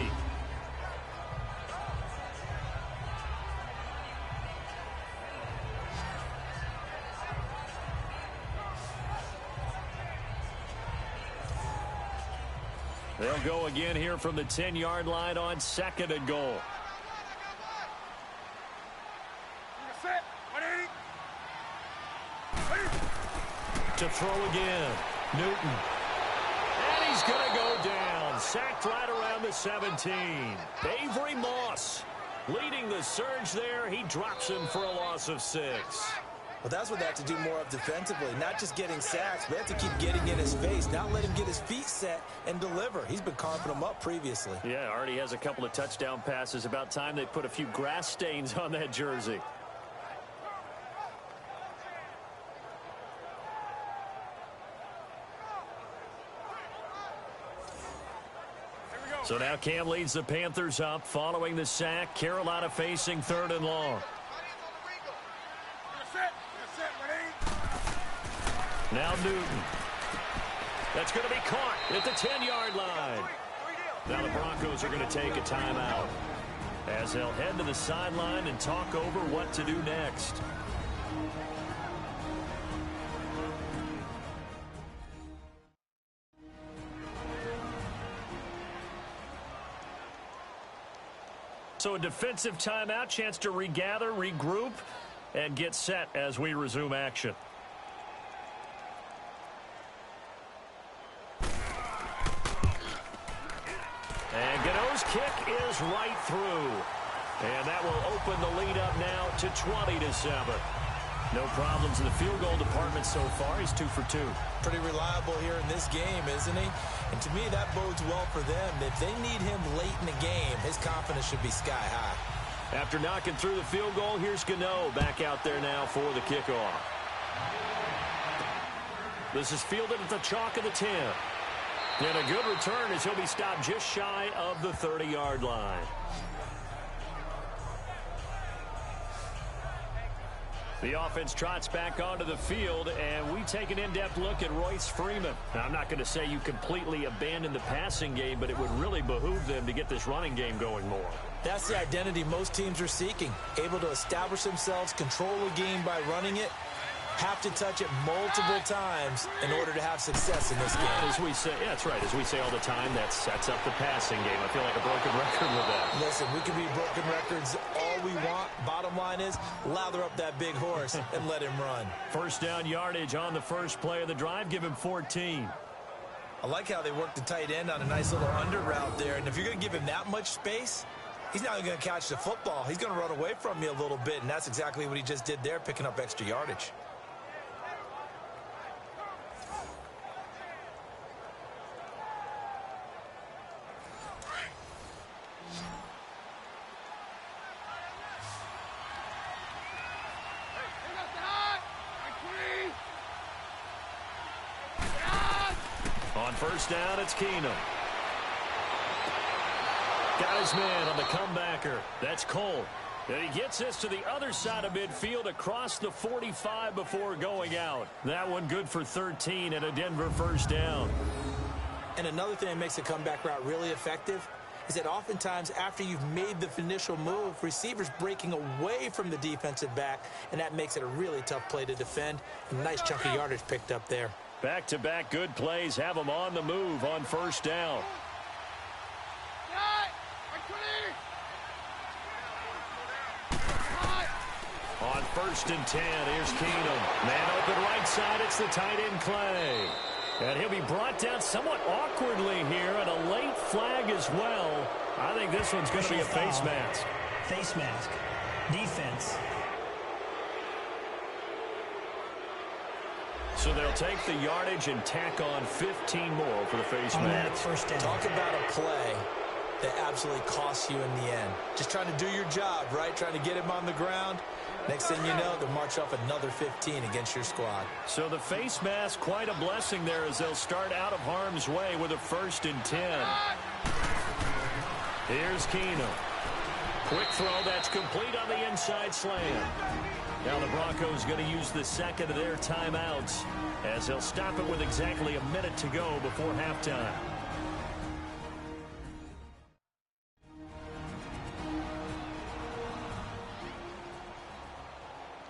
Speaker 2: They'll go again here from the 10-yard line on 2nd and goal.
Speaker 4: Set. 180.
Speaker 2: To throw again. Newton. And he's going to go down. Sacked right around the 17. Avery Moss leading the surge there. He drops him for a loss of 6.
Speaker 3: Well, that's what they have to do more of defensively. Not just getting sacks, but they have to keep getting in his face. Not let him get his feet set and deliver. He's been carving them up previously.
Speaker 2: Yeah, already has a couple of touchdown passes. About time they put a few grass stains on that jersey. So now Cam leads the Panthers up following the sack. Carolina facing 3rd and long. Now Newton. That's going to be caught at the 10-yard line. Now the Broncos are going to take a timeout as they'll head to the sideline and talk over what to do next. So a defensive timeout, chance to regather, regroup, and get set as we resume action. And Gano's kick is right through. And that will open the lead up now to 20-7. No problems in the field goal department so far. He's 2 for 2.
Speaker 3: Pretty reliable here in this game, isn't he? And to me, that bodes well for them. If they need him late in the game, his confidence should be sky high.
Speaker 2: After knocking through the field goal, here's Gano back out there now for the kickoff. This is fielded at the chalk of the 10. And a good return as he'll be stopped just shy of the 30-yard line. The offense trots back onto the field, and we take an in-depth look at Royce Freeman. Now, I'm not going to say you completely abandon the passing game, but it would really behoove them to get this running game going more.
Speaker 3: That's the identity most teams are seeking. Able to establish themselves, control a game by running it, have to touch it multiple times in order to have success in this game.
Speaker 2: As we say, yeah, that's right. As we say all the time, that sets up the passing game. I feel like a broken record with that.
Speaker 3: Listen, we can be broken records all we want. Bottom line is, lather up that big horse and let him run.
Speaker 2: First down yardage on the first play of the drive. Give him 14.
Speaker 3: I like how they worked the tight end on a nice little under route there. And if you're going to give him that much space, he's not going to catch the football. He's going to run away from you a little bit, and that's exactly what he just did there, picking up extra yardage.
Speaker 2: On first down, it's Keenum. Got his man on the comebacker. That's Cole. And he gets this to the other side of midfield across the 45 before going out. That one good for 13 and a Denver first down.
Speaker 3: And another thing that makes a comeback route really effective is that oftentimes after you've made the initial move, receivers breaking away from the defensive back, and that makes it a really tough play to defend. A nice chunk of yardage picked up there.
Speaker 2: Back-to-back good plays have them on the move on first down. On first and 10, here's Keenum. Man open right side, it's the tight end Clay. And he'll be brought down somewhat awkwardly here, and a late flag as well. I think this one's going to be a face mask.
Speaker 6: Face mask. Defense.
Speaker 2: So they'll take the yardage and tack on 15 more for the face mask.
Speaker 6: First down.
Speaker 3: Talk about a play that absolutely costs you in the end. Just trying to do your job, right? Trying to get him on the ground. Next thing you know, they'll march off another 15 against your squad.
Speaker 2: So the face mask, quite a blessing there as they'll start out of harm's way with a first and 10. Here's Keenum. Quick throw, that's complete on the inside slam. Now the Broncos going to use the second of their timeouts as they'll stop it with exactly a minute to go before halftime.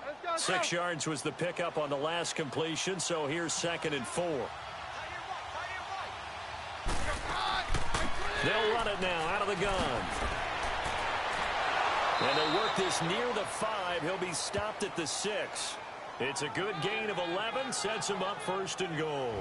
Speaker 4: Let's go.
Speaker 2: 6 yards was the pickup on the last completion, so here's 2nd and 4. They'll run it now out of the gun. And they work this near the 5. He'll be stopped at the 6. It's a good gain of 11. Sets him up 1st and goal.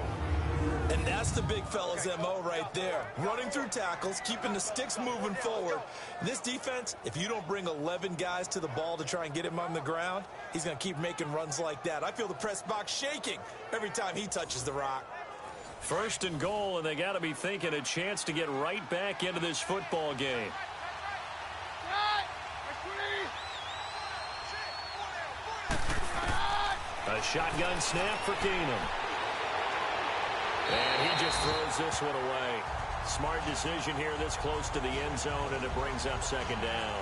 Speaker 3: And that's the big fella's MO right there. Running through tackles, keeping the sticks moving forward. This defense, if you don't bring 11 guys to the ball to try and get him on the ground, he's going to keep making runs like that. I feel the press box shaking every time he touches the rock.
Speaker 2: 1st and goal, and they got to be thinking a chance to get right back into this football game. A shotgun snap for Keenum. And he just throws this one away. Smart decision here this close to the end zone, and it brings up 2nd down.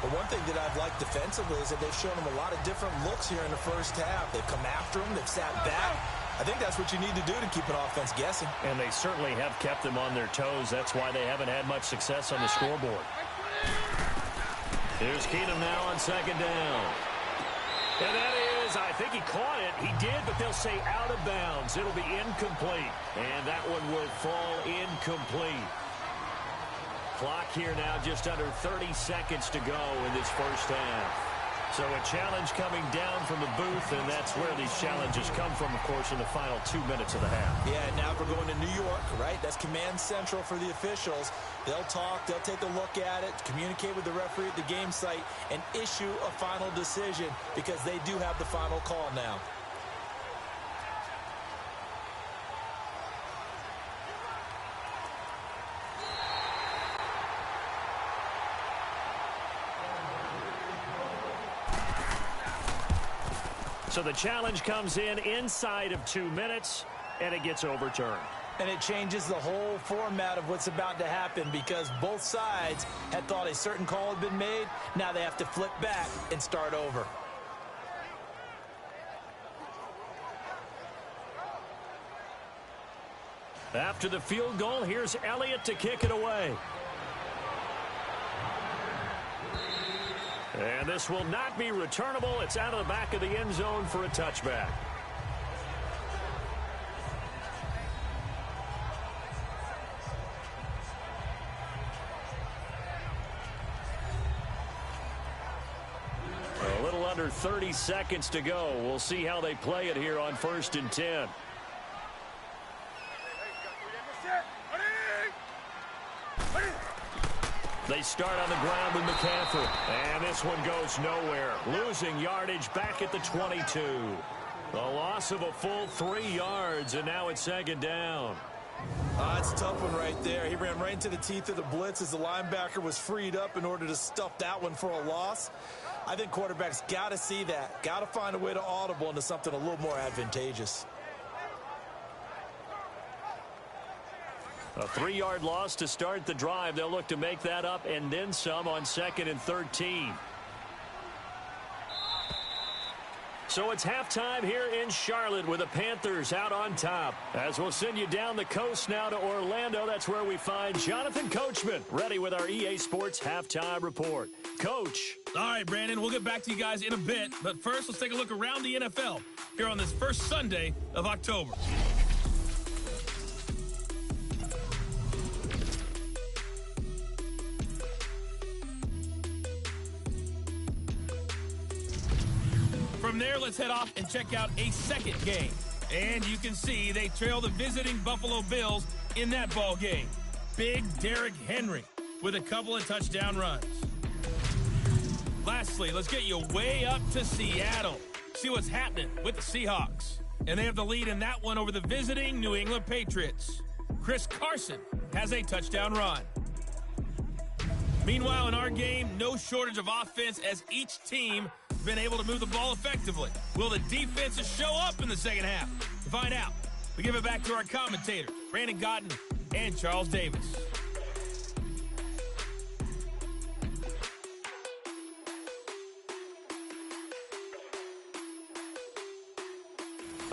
Speaker 3: But one thing that I've liked defensively is that they've shown him a lot of different looks here in the first half. They've come after him. They've sat back. I think that's what you need to do to keep an offense guessing.
Speaker 2: And they certainly have kept them on their toes. That's why they haven't had much success on the scoreboard. Here's Keenum now on 2nd down. And that is, I think he caught it. He did, but they'll say out of bounds. It'll be incomplete. And that one will fall incomplete. Clock here now just under 30 seconds to go in this first half. So a challenge coming down from the booth, and that's where these challenges come from, of course, in the final 2 minutes of the half.
Speaker 3: Yeah, now we're going to New York, right? That's command central for the officials. They'll talk, they'll take a look at it, communicate with the referee at the game site, and issue a final decision because they do have the final call now.
Speaker 2: So the challenge comes in inside of 2 minutes, and it gets overturned.
Speaker 3: And it changes the whole format of what's about to happen because both sides had thought a certain call had been made. Now they have to flip back and start over.
Speaker 2: After the field goal, here's Elliott to kick it away. And this will not be returnable. It's out of the back of the end zone for a touchback. A little under 30 seconds to go. We'll see how they play it here on 1st and 10. They start on the ground with McCaffrey. And this one goes nowhere. Losing yardage back at the 22. A loss of a full 3 yards, and now it's 2nd down.
Speaker 3: That's a tough one right there. He ran right into the teeth of the blitz as the linebacker was freed up in order to stuff that one for a loss. I think quarterbacks got to see that. Got to find a way to audible into something a little more advantageous.
Speaker 2: A 3-yard loss to start the drive. They'll look to make that up and then some on 2nd and 13. So it's halftime here in Charlotte with the Panthers out on top. As we'll send you down the coast now to Orlando, that's where we find Jonathan Coachman ready with our EA Sports Halftime Report. Coach.
Speaker 1: All right, Brandon, we'll get back to you guys in a bit. But first, let's take a look around the NFL here on this first Sunday of October. From there, let's head off and check out a second game. And you can see they trail the visiting Buffalo Bills in that ball game. Big Derrick Henry with a couple of touchdown runs. Lastly, let's get you way up to Seattle. See what's happening with the Seahawks. And they have the lead in that one over the visiting New England Patriots. Chris Carson has a touchdown run. Meanwhile, in our game, no shortage of offense as each team been able to move the ball effectively. Will the defenses show up in the second half? To find out, we give it back to our commentators, Brandon Gotten and Charles Davis.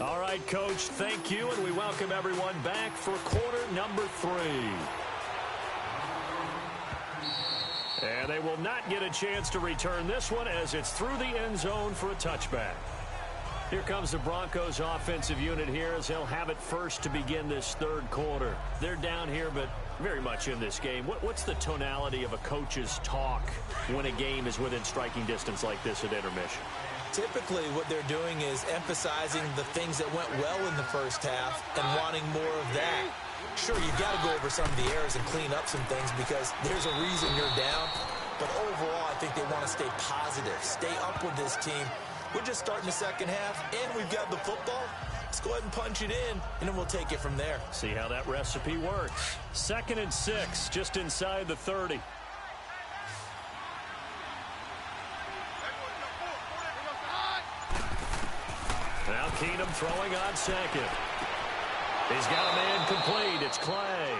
Speaker 2: All right, Coach, thank you, and we welcome everyone back for quarter number 3. And they will not get a chance to return this one as it's through the end zone for a touchback. Here comes the Broncos offensive unit here as they'll have it first to begin this third quarter. They're down here, but very much in this game. What's the tonality of a coach's talk when a game is within striking distance like this at intermission?
Speaker 3: Typically, what they're doing is emphasizing the things that went well in the first half and wanting more of that. Sure, you've got to go over some of the errors and clean up some things because there's a reason you're down. But overall, I think they want to stay positive, stay up with this team. We're just starting the second half, and we've got the football. Let's go ahead and punch it in, and then we'll take it from there.
Speaker 2: See how that recipe works. 2nd and 6, just inside the 30. Now Keenum throwing on second. He's got a man complete. It's Clay.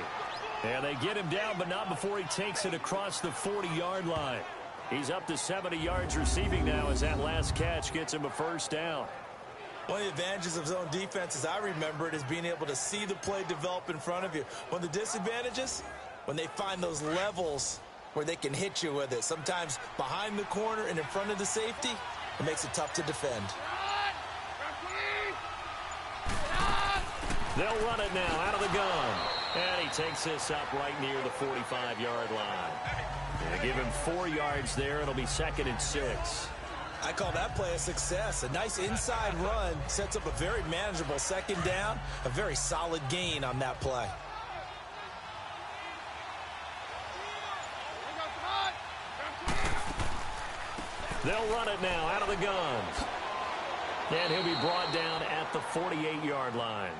Speaker 2: And they get him down, but not before he takes it across the 40-yard line. He's up to 70 yards receiving now as that last catch gets him a first down.
Speaker 3: One of the advantages of zone defense, as I remember it, is being able to see the play develop in front of you. One of the disadvantages, when they find those levels where they can hit you with it, sometimes behind the corner and in front of the safety, it makes it tough to defend.
Speaker 2: They'll run it now out of the gun. And he takes this up right near the 45-yard line. They give him 4 yards there. It'll be 2nd and 6.
Speaker 3: I call that play a success. A nice inside run sets up a very manageable second down. A very solid gain on that play.
Speaker 2: They'll run it now out of the gun. And he'll be brought down at the 48-yard line.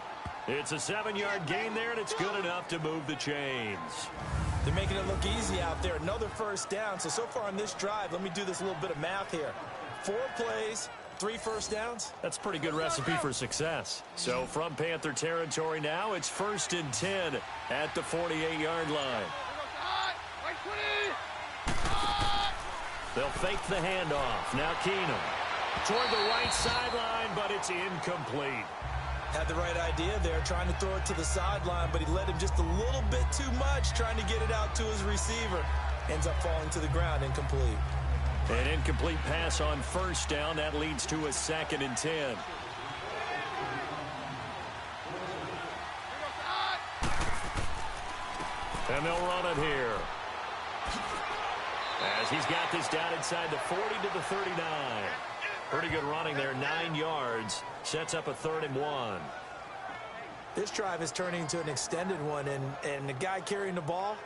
Speaker 2: It's a 7-yard gain there, and it's good enough to move the chains.
Speaker 3: They're making it look easy out there. Another first down. So far on this drive, let me do this little bit of math here. 4 plays, 3 first downs.
Speaker 2: That's a pretty good recipe for success. So from Panther territory now, it's 1st and 10 at the 48-yard line. They'll fake the handoff. Now Keenum toward the right sideline, but it's incomplete.
Speaker 3: Had the right idea there, trying to throw it to the sideline, but he led him just a little bit too much, trying to get it out to his receiver. Ends up falling to the ground, incomplete.
Speaker 2: An incomplete pass on first down. That leads to a 2nd and 10. And they'll run it here. As he's got this down inside the 40 to the 39. Pretty good running there, 9 yards. Sets up a 3rd and 1.
Speaker 3: This drive is turning into an extended one, and the guy carrying the ball,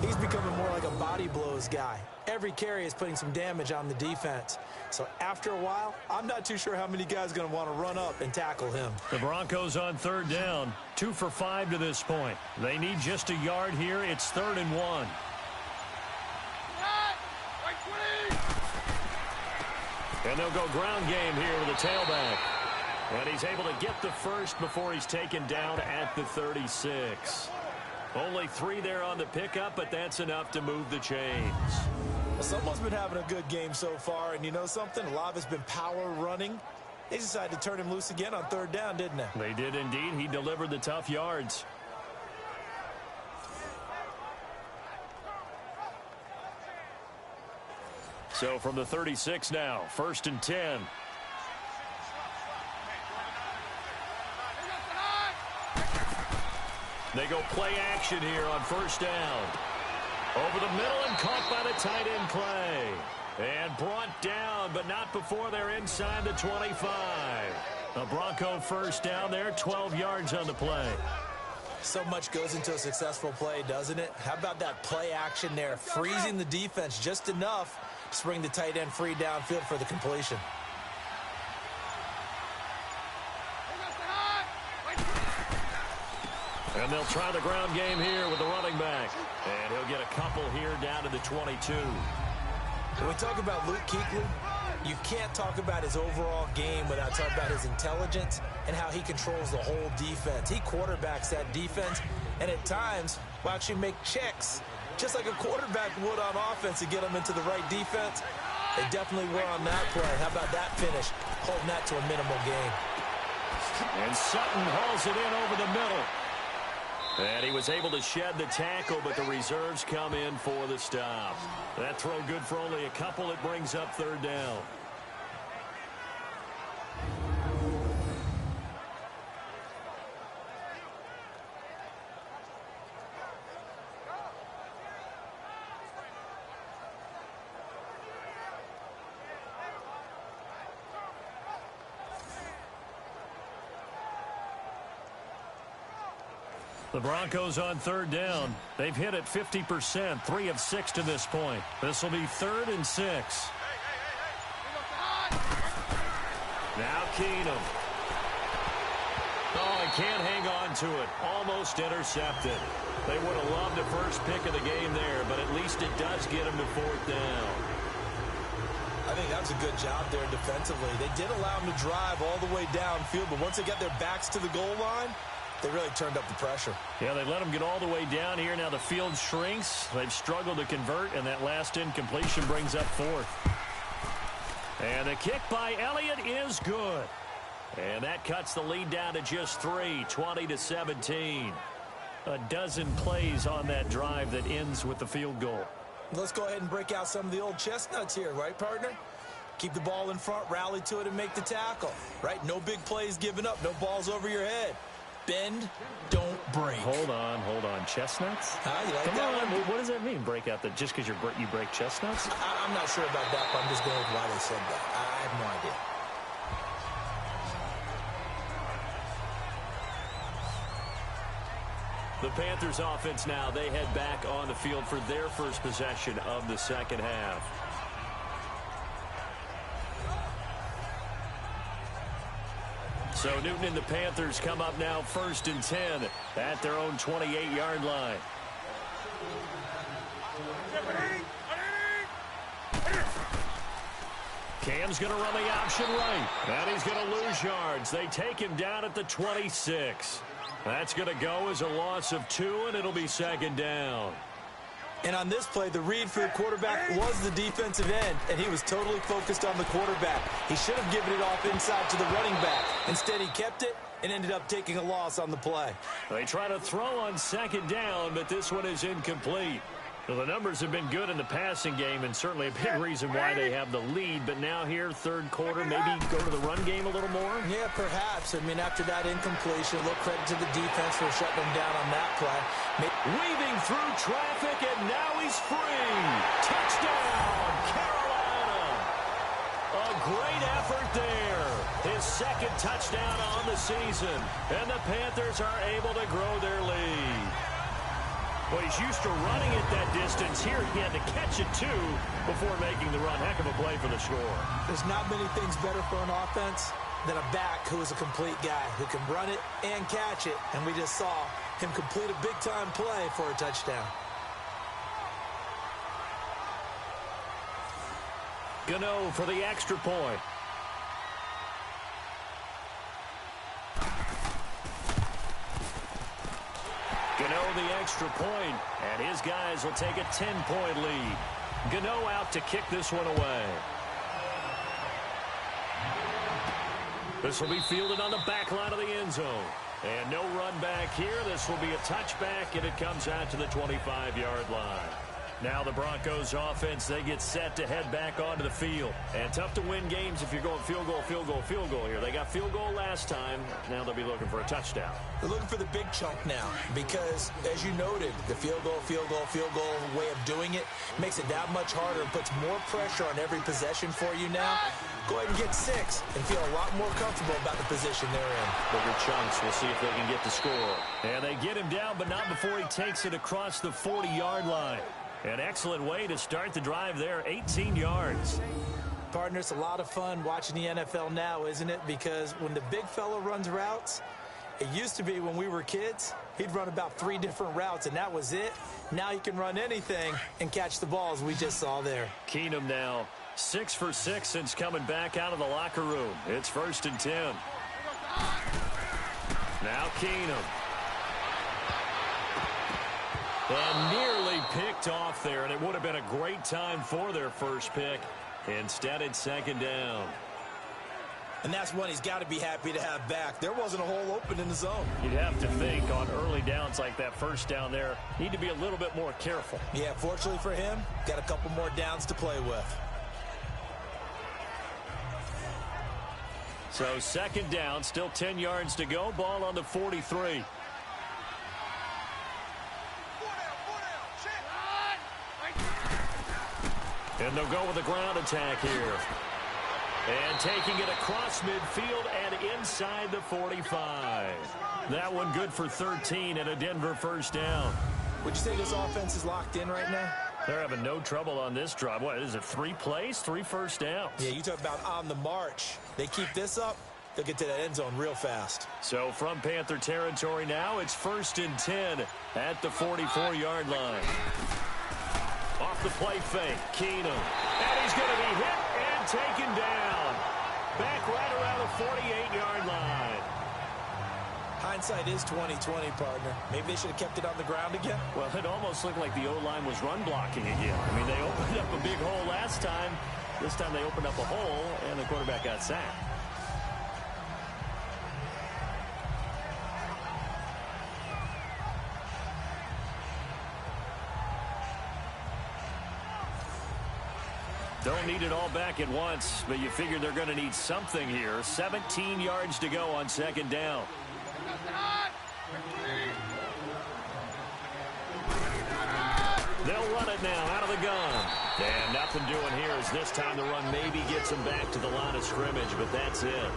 Speaker 3: he's becoming more like a body blows guy. Every carry is putting some damage on the defense. So after a while, I'm not too sure how many guys are going to want to run up and tackle him.
Speaker 2: The Broncos on 3rd down, 2 for 5 to this point. They need just a yard here. It's 3rd and 1. And they'll go ground game here with a tailback. And he's able to get the first before he's taken down at the 36. Only 3 there on the pickup, but that's enough to move the chains.
Speaker 3: Well, someone's been having a good game so far, and you know something? A lot of it's been power running. They decided to turn him loose again on 3rd down, didn't they?
Speaker 2: They did indeed. He delivered the tough yards. So from the 36 now, 1st and 10. They go play action here on 1st down. Over the middle and caught by the tight end Clay. And brought down, but not before they're inside the 25. A Bronco 1st down there, 12 yards on the play.
Speaker 3: So much goes into a successful play, doesn't it? How about that play action there, freezing the defense just enough to bring the tight end free downfield for the completion.
Speaker 2: And they'll try the ground game here with the running back. And he'll get a couple here down to the 22.
Speaker 3: When we talk about Luke Kuechly, you can't talk about his overall game without talking about his intelligence and how he controls the whole defense. He quarterbacks that defense, and at times will actually make checks, just like a quarterback would on offense to get them into the right defense. They definitely were on that play. How about that finish? Holding that to a minimal gain.
Speaker 2: And Sutton hauls it in over the middle. And he was able to shed the tackle, but the reserves come in for the stop. That throw good for only a couple. It brings up 3rd down. The Broncos on third down. They've hit it 50%, 3 of 6 to this point. This will be 3rd and 6. Now Keenum. Oh, he can't hang on to it. Almost intercepted. They would have loved the first pick of the game there, but at least it does get him to 4th down.
Speaker 3: I think that was a good job there defensively. They did allow him to drive all the way downfield, but once they got their backs to the goal line, they really turned up the pressure.
Speaker 2: Yeah, they let them get all the way down here. Now the field shrinks. They've struggled to convert, and that last incompletion brings up 4th. And the kick by Elliott is good. And that cuts the lead down to just 3, 20-17. A dozen plays on that drive that ends with the field goal.
Speaker 3: Let's go ahead and break out some of the old chestnuts here, right, partner? Keep the ball in front, rally to it, and make the tackle, right? No big plays given up, no balls over your head. Bend, don't break.
Speaker 2: Hold on. Chestnuts?
Speaker 3: You like
Speaker 2: Come
Speaker 3: that
Speaker 2: on.
Speaker 3: one?
Speaker 2: What does that mean, break out? Just because you break chestnuts?
Speaker 3: I'm not sure about that, but I'm just going with why they said that. I have no idea.
Speaker 2: The Panthers offense now, they head back on the field for their first possession of the second half. So Newton and the Panthers come up now 1st and 10 at their own 28-yard line. Cam's going to run the option right, and he's going to lose yards. They take him down at the 26. That's going to go as a loss of 2, and it'll be 2nd down.
Speaker 3: And on this play, the read for the quarterback was the defensive end, and he was totally focused on the quarterback. He should have given it off inside to the running back. Instead, he kept it and ended up taking a loss on the play.
Speaker 2: They try to throw on 2nd down, but this one is incomplete. Well, the numbers have been good in the passing game, and certainly a big reason why they have the lead. But now here, 3rd quarter, maybe go to the run game a little more?
Speaker 3: Yeah, perhaps. I mean, after that incompletion, a little credit to the defense for shutting them down on that play.
Speaker 2: Weaving through traffic, and now he's free. Touchdown, Carolina. A great effort there. His 2nd touchdown on the season. And the Panthers are able to grow their lead. Well, he's used to running it that distance. Here he had to catch it, too, before making the run. Heck of a play for the score.
Speaker 3: There's not many things better for an offense than a back who is a complete guy who can run it and catch it. And we just saw him complete a big-time play for a touchdown.
Speaker 2: Gano for the extra point. Gano the extra point, and his guys will take a 10-point lead. Gano out to kick this one away. This will be fielded on the back line of the end zone. And no run back here. This will be a touchback, and it comes out to the 25-yard line. Now the Broncos offense, they get set to head back onto the field. And tough to win games if you're going field goal, field goal, field goal here. They got field goal last time. Now they'll be looking for a touchdown.
Speaker 3: They're looking for the big chunk now because, as you noted, the field goal way of doing it makes it that much harder and puts more pressure on every possession for you now. Go ahead and get 6 and feel a lot more comfortable about the position they're in.
Speaker 2: Bigger chunks. We'll see if they can get the score. And they get him down, but not before he takes it across the 40-yard line. An excellent way to start the drive there, 18 yards.
Speaker 3: Partner, it's a lot of fun watching the NFL now, isn't it? Because when the big fella runs routes, it used to be when we were kids, he'd run about 3 different routes, and that was it. Now he can run anything and catch the balls we just saw there.
Speaker 2: Keenum now 6 for 6 since coming back out of the locker room. It's 1st and 10. Now Keenum. And nearly picked off there, and it would have been a great time for their first pick. Instead, it's 2nd down.
Speaker 3: And that's one he's got to be happy to have back. There wasn't a hole open in the zone.
Speaker 2: You'd have to think on early downs like that first down there, need to be a little bit more careful.
Speaker 3: Yeah, fortunately for him, got a couple more downs to play with.
Speaker 2: So 2nd down, still 10 yards to go. Ball on the 43. And they'll go with a ground attack here. And taking it across midfield and inside the 45. That one good for 13 and a Denver first down.
Speaker 3: Would you say this offense is locked in right now?
Speaker 2: They're having no trouble on this drive. What is it, 3 plays, 3 first downs?
Speaker 3: Yeah, you talk about on the march. They keep this up, they'll get to that end zone real fast.
Speaker 2: So from Panther territory now, it's 1st and 10 at the 44-yard line. Off the play fake, Keenum. And he's going to be hit and taken down. Back right around the 48-yard line.
Speaker 3: Hindsight is 20/20, partner. Maybe they should have kept it on the ground again.
Speaker 2: Well, it almost looked like the O-line was run blocking again. I mean, they opened up a big hole last time. This time they opened up a hole, and the quarterback got sacked. Don't need it all back at once, but you figure they're going to need something here. 17 yards to go on 2nd down. They'll run it now out of the gun. And nothing doing here as this time the run maybe gets them back to the line of scrimmage, but that's it.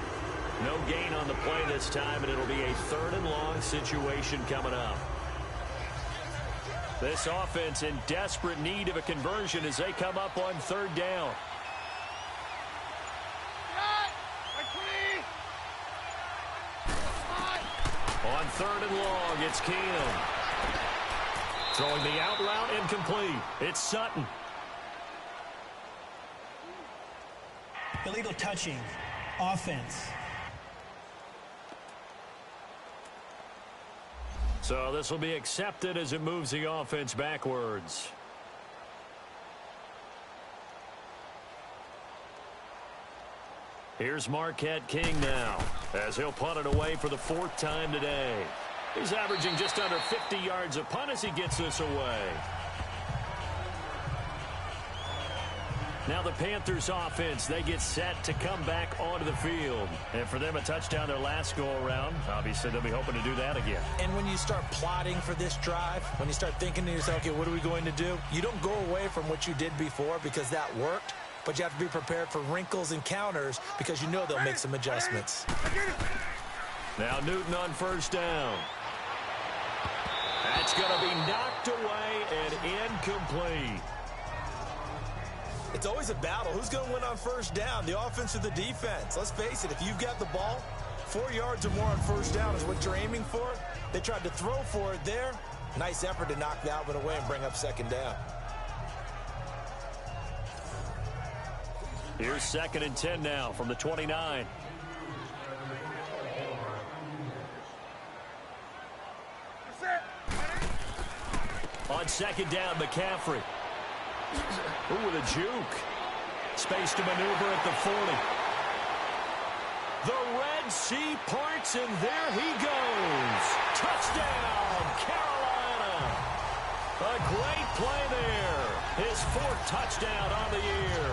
Speaker 2: No gain on the play this time, and it'll be a 3rd and long situation coming up. This offense in desperate need of a conversion as they come up on 3rd down. On 3rd and long, it's Keenum. Throwing the out route incomplete. It's Sutton.
Speaker 6: Illegal touching. Offense.
Speaker 2: So this will be accepted as it moves the offense backwards. Here's Marquette King now as he'll punt it away for the 4th time today. He's averaging just under 50 yards a punt as he gets this away. Now the Panthers offense, they get set to come back onto the field. And for them, a touchdown their last go-around. Obviously, they'll be hoping to do that again.
Speaker 3: And when you start plotting for this drive, when you start thinking to yourself, okay, what are we going to do? You don't go away from what you did before because that worked, but you have to be prepared for wrinkles and counters because you know they'll make some adjustments.
Speaker 2: Now Newton on 1st down. That's going to be knocked away and incomplete.
Speaker 3: It's always a battle. Who's going to win on 1st down, the offense or the defense? Let's face it, if you've got the ball, 4 yards or more on 1st down is what you're aiming for. They tried to throw for it there. Nice effort to knock that one away and bring up 2nd down.
Speaker 2: Here's 2nd and 10 now from the 29. On 2nd down, McCaffrey. Ooh, with a juke. Space to maneuver at the 40. The Red Sea parts, and there he goes. Touchdown, Carolina. A great play there. His 4th touchdown on the year.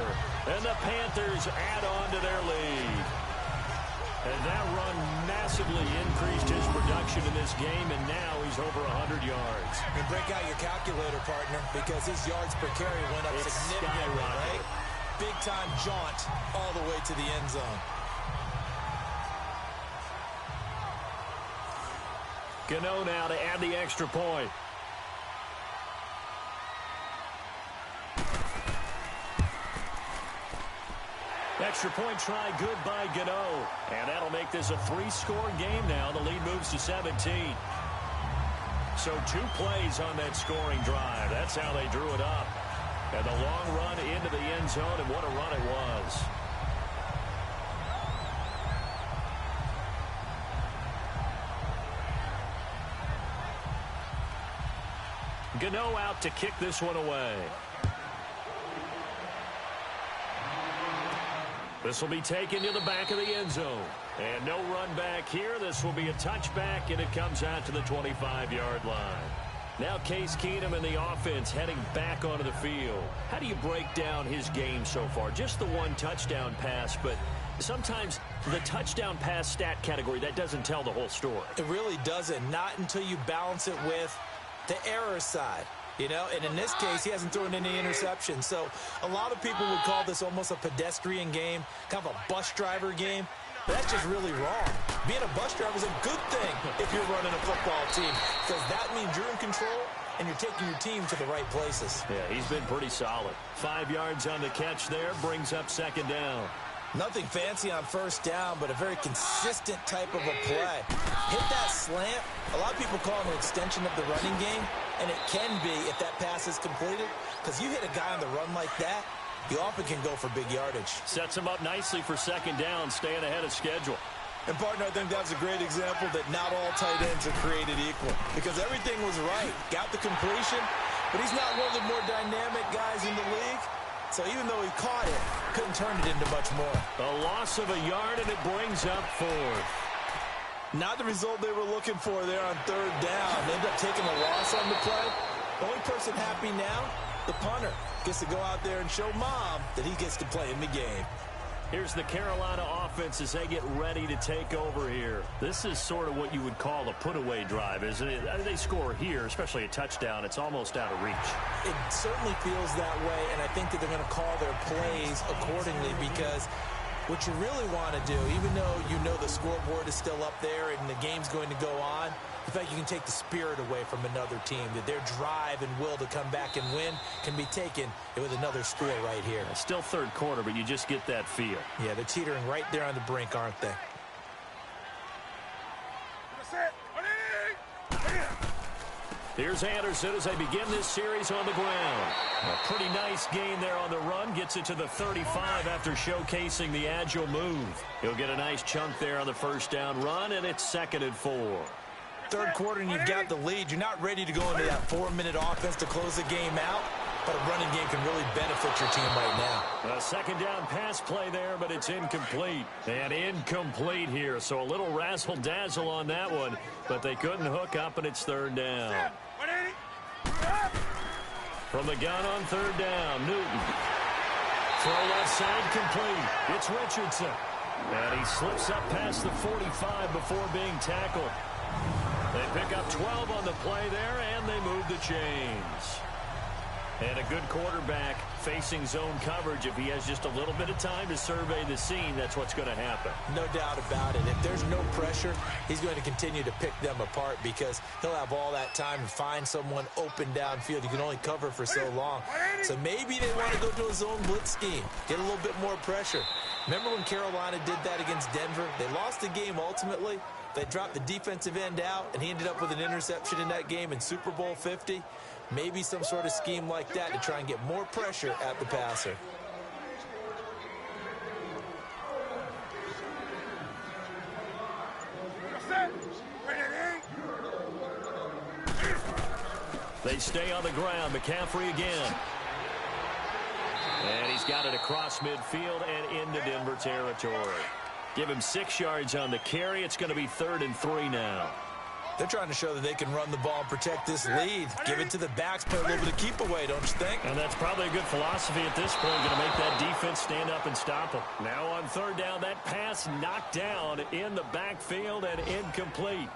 Speaker 2: And the Panthers add on to their lead. And that run massively increased his production in this game, and now he's over 100 yards.
Speaker 3: And break out your calculator, partner, because his yards per carry went up significantly, right? Big-time jaunt all the way to the end zone.
Speaker 2: Gano now to add the extra point. Extra point try good by Gano. And that'll make this a 3-score game now. The lead moves to 17. So 2 plays on that scoring drive. That's how they drew it up. And the long run into the end zone, and what a run it was. Gano out to kick this one away. This will be taken to the back of the end zone. And no run back here. This will be a touchback, and it comes out to the 25-yard line. Now Case Keenum and the offense heading back onto the field. How do you break down his game so far? Just the 1 touchdown pass, but sometimes the touchdown pass stat category, that doesn't tell the whole story.
Speaker 3: It really doesn't. Not until you balance it with the error side. You know, and in this case, he hasn't thrown any interceptions. So a lot of people would call this almost a pedestrian game, kind of a bus driver game. But that's just really wrong. Being a bus driver is a good thing if you're running a football team, because that means you're in control and you're taking your team to the right places.
Speaker 2: Yeah, he's been pretty solid. 5 yards on the catch there, brings up second down.
Speaker 3: Nothing fancy on first down, but a very consistent type of a play. Hit that slant. A lot of people call it an extension of the running game, and it can be if that pass is completed, because you hit a guy on the run like that, you often can go for big yardage.
Speaker 2: Sets him up nicely for second down, staying ahead of schedule.
Speaker 3: And, partner, I think that's a great example that not all tight ends are created equal, because everything was right. Got the completion, but he's not one of the more dynamic guys in the league. So even though he caught it, couldn't turn it into much more.
Speaker 2: A loss of a yard, and it brings up fourth.
Speaker 3: Not the result they were looking for there on third down. They ended up taking a loss on the play. The only person happy now, the punter, gets to go out there and show Mom that he gets to play in the game.
Speaker 2: Here's the Carolina offense as they get ready to take over here. This is sort of what you would call a put-away drive, isn't it? They score here, especially a touchdown. It's almost out of reach.
Speaker 3: It certainly feels that way, and I think that they're going to call their plays accordingly, because what you really want to do, even though you know the scoreboard is still up there and the game's going to go on, in fact, you can take the spirit away from another team, that their drive and will to come back and win can be taken with another score right here.
Speaker 2: It's still third quarter, but you just get that feel.
Speaker 3: Yeah, they're teetering right there on the brink, aren't they?
Speaker 2: Here's Anderson as they begin this series on the ground. A pretty nice gain there on the run. Gets it to the 35 after showcasing the agile move. He'll get a nice chunk there on the first down run, and it's 2nd and 4.
Speaker 3: Third quarter and you've got the lead. You're not ready to go into that 4-minute offense to close the game out, but a running game can really benefit your team right now.
Speaker 2: A second down pass play there, but it's incomplete. And incomplete here, so a little razzle-dazzle on that one, but they couldn't hook up, and it's third down. From the gun on third down, Newton. Throw left side complete. It's Richardson. And he slips up past the 45 before being tackled. They pick up 12 on the play there, and they move the chains. And a good quarterback facing zone coverage. If he has just a little bit of time to survey the scene, that's what's going to happen.
Speaker 3: No doubt about it. If there's no pressure, he's going to continue to pick them apart, because he'll have all that time to find someone open downfield. You can only cover for so long. So maybe they want to go to a zone blitz scheme, get a little bit more pressure. Remember when Carolina did that against Denver? They lost the game ultimately. They dropped the defensive end out, and he ended up with an interception in that game in Super Bowl 50. Maybe some sort of scheme like that to try and get more pressure at the passer.
Speaker 2: They stay on the ground. McCaffrey again. And he's got it across midfield and into Denver territory. Give him 6 yards on the carry. It's going to be 3rd and 3 now.
Speaker 3: They're trying to show that they can run the ball and protect this lead. Give it to the backs, play a little bit of keep away, don't you think?
Speaker 2: And that's probably a good philosophy at this point, going to make that defense stand up and stop them. Now on third down, that pass knocked down in the backfield and incomplete.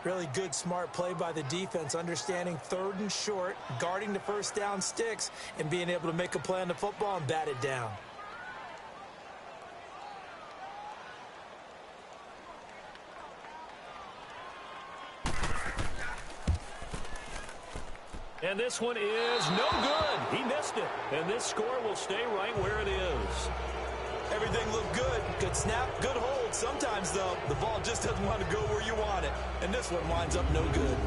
Speaker 3: Really good, smart play by the defense, understanding 3rd and short, guarding the first down sticks, and being able to make a play on the football and bat it down.
Speaker 2: And this one is no good. He missed it. And this score will stay right where it is.
Speaker 3: Everything looked good. Good snap, good hold. Sometimes, though, the ball just doesn't want to go where you want it. And this one winds up no good.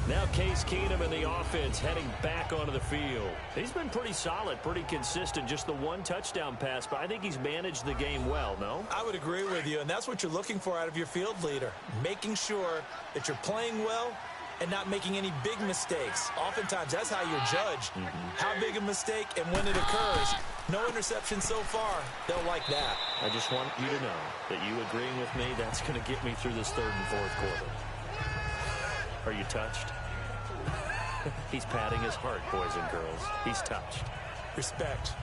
Speaker 2: Now Case Keenum in the offense heading back onto the field. He's been pretty solid, pretty consistent. Just the one touchdown pass, but I think he's managed the game well, no?
Speaker 3: I would agree with you, and that's what you're looking for out of your field leader. Making sure that you're playing well and not making any big mistakes. Oftentimes, that's how you're judged. How big a mistake and when it occurs. No interception so far. They'll like that.
Speaker 2: I just want you to know that you agreeing with me, that's going to get me through this 3rd and 4th quarter. Are you touched? He's patting his heart, boys and girls. He's touched.
Speaker 3: Respect.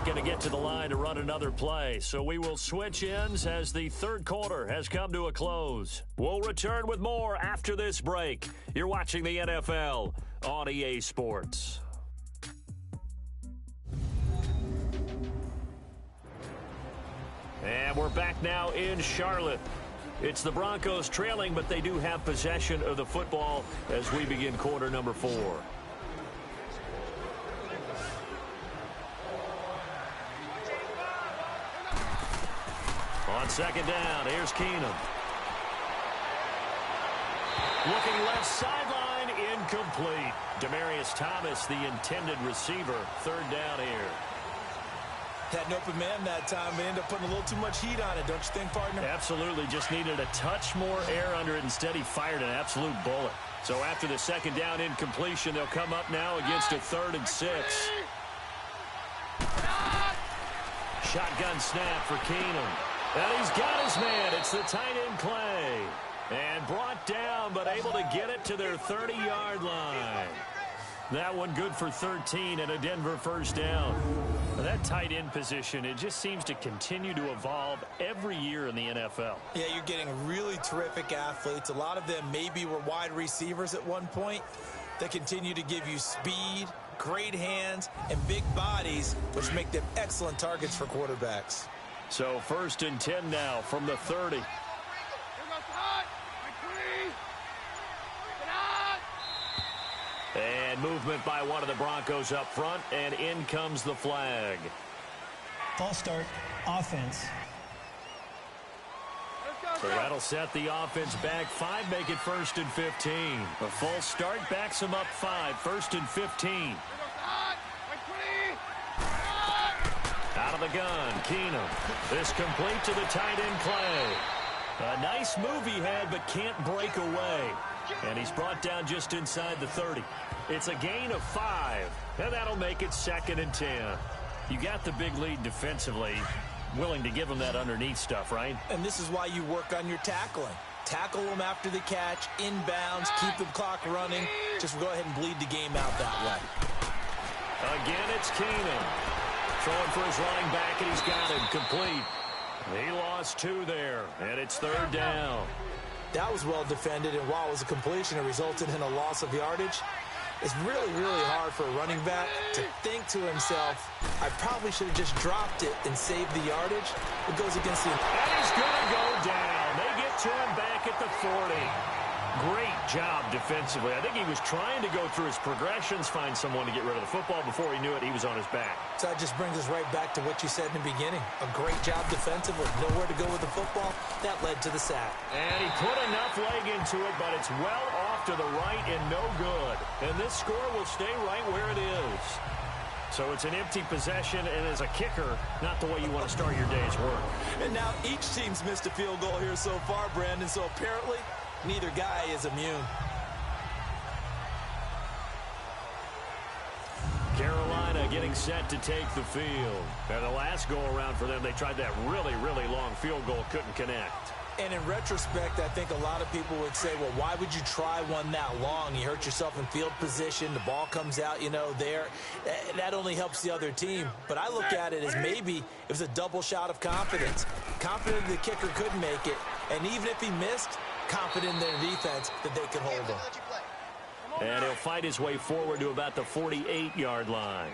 Speaker 2: going to get to the line to run another play. So we will switch ends as the third quarter has come to a close. We'll return with more after this break. You're watching the NFL on EA Sports. And we're back now in Charlotte. It's the Broncos trailing, but they do have possession of the football as we begin quarter number 4. On second down, here's Keenum. Looking left sideline, incomplete. Demaryius Thomas, the intended receiver, third down here.
Speaker 3: Had an open man that time, but ended up putting a little too much heat on it, don't you think, partner?
Speaker 2: Absolutely. Just needed a touch more air under it. Instead, he fired an absolute bullet. So after the second down incompletion, they'll come up now against a 3rd and 6. Shotgun snap for Keenum. And he's got his man. It's the tight end Clay. And brought down, but able to get it to their 30-yard line. That one good for 13 and a Denver first down. That tight end position, it just seems to continue to evolve every year in the NFL.
Speaker 3: Yeah, you're getting really terrific athletes. A lot of them maybe were wide receivers at one point. They continue to give you speed, great hands, and big bodies, which make them excellent targets for quarterbacks.
Speaker 2: So 1st and 10 now from the 30. And movement by one of the Broncos up front, and in comes the flag.
Speaker 6: False start, offense.
Speaker 2: So that'll set the offense back 5, make it 1st and 15. A false start backs them up 5, 1st and 15. Out of the gun, Keenum. This complete to the tight end Clay. A nice move he had, but can't break away. And he's brought down just inside the 30. It's a gain of 5, and that'll make it 2nd and 10. You got the big lead defensively, willing to give them that underneath stuff, right?
Speaker 3: And this is why you work on your tackling. Tackle them after the catch, inbounds, keep the clock running. Just go ahead and bleed the game out that way.
Speaker 2: Again, it's Keenum. Throwing for his running back, and he's got him complete. He lost 2 there, and it's 3rd down.
Speaker 3: That was well defended, and while it was a completion, it resulted in a loss of yardage. It's really, really hard for a running back to think to himself, I probably should have just dropped it and saved the yardage. It goes against the...
Speaker 2: And he's going to go down. They get to him back at the 40. Great job defensively. I think he was trying to go through his progressions, find someone to get rid of the football. Before he knew it, he was on his back.
Speaker 3: So that just brings us right back to what you said in the beginning. A great job defensively. Nowhere to go with the football. That led to the sack.
Speaker 2: And he put enough leg into it, but it's well off to the right and no good. And this score will stay right where it is. So it's an empty possession, and as a kicker, not the way you want to start your day's work.
Speaker 3: And now each team's missed a field goal here so far, Brandon. So apparently, neither guy is immune.
Speaker 2: Carolina getting set to take the field. And the last go-around for them, they tried that really, really long field goal, couldn't connect.
Speaker 3: And in retrospect, I think a lot of people would say, well, why would you try one that long? You hurt yourself in field position. The ball comes out, there. That only helps the other team. But I look at it as maybe it was a double shot of confidence. Confident the kicker couldn't make it. And even if he missed, confident in their defense that they could hold him.
Speaker 2: And he'll fight his way forward to about the 48-yard line.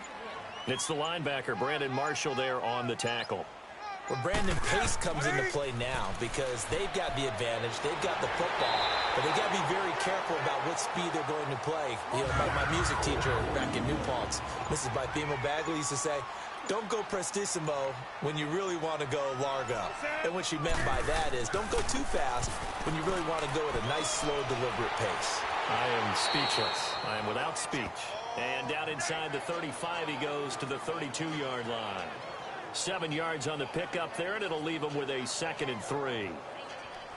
Speaker 2: It's the linebacker, Brandon Marshall, there on the tackle.
Speaker 3: Well, Brandon, pace comes into play now because they've got the advantage. They've got the football, but they got to be very careful about what speed they're going to play. My music teacher back in New Paltz, Mrs. Bifemo Bagley, used to say, don't go prestissimo when you really want to go largo. And what she meant by that is don't go too fast when you really want to go at a nice, slow, deliberate pace.
Speaker 2: I am speechless. I am without speech. And down inside the 35, he goes to the 32-yard line. 7 yards on the pickup there, and it'll leave him with a 2nd and 3.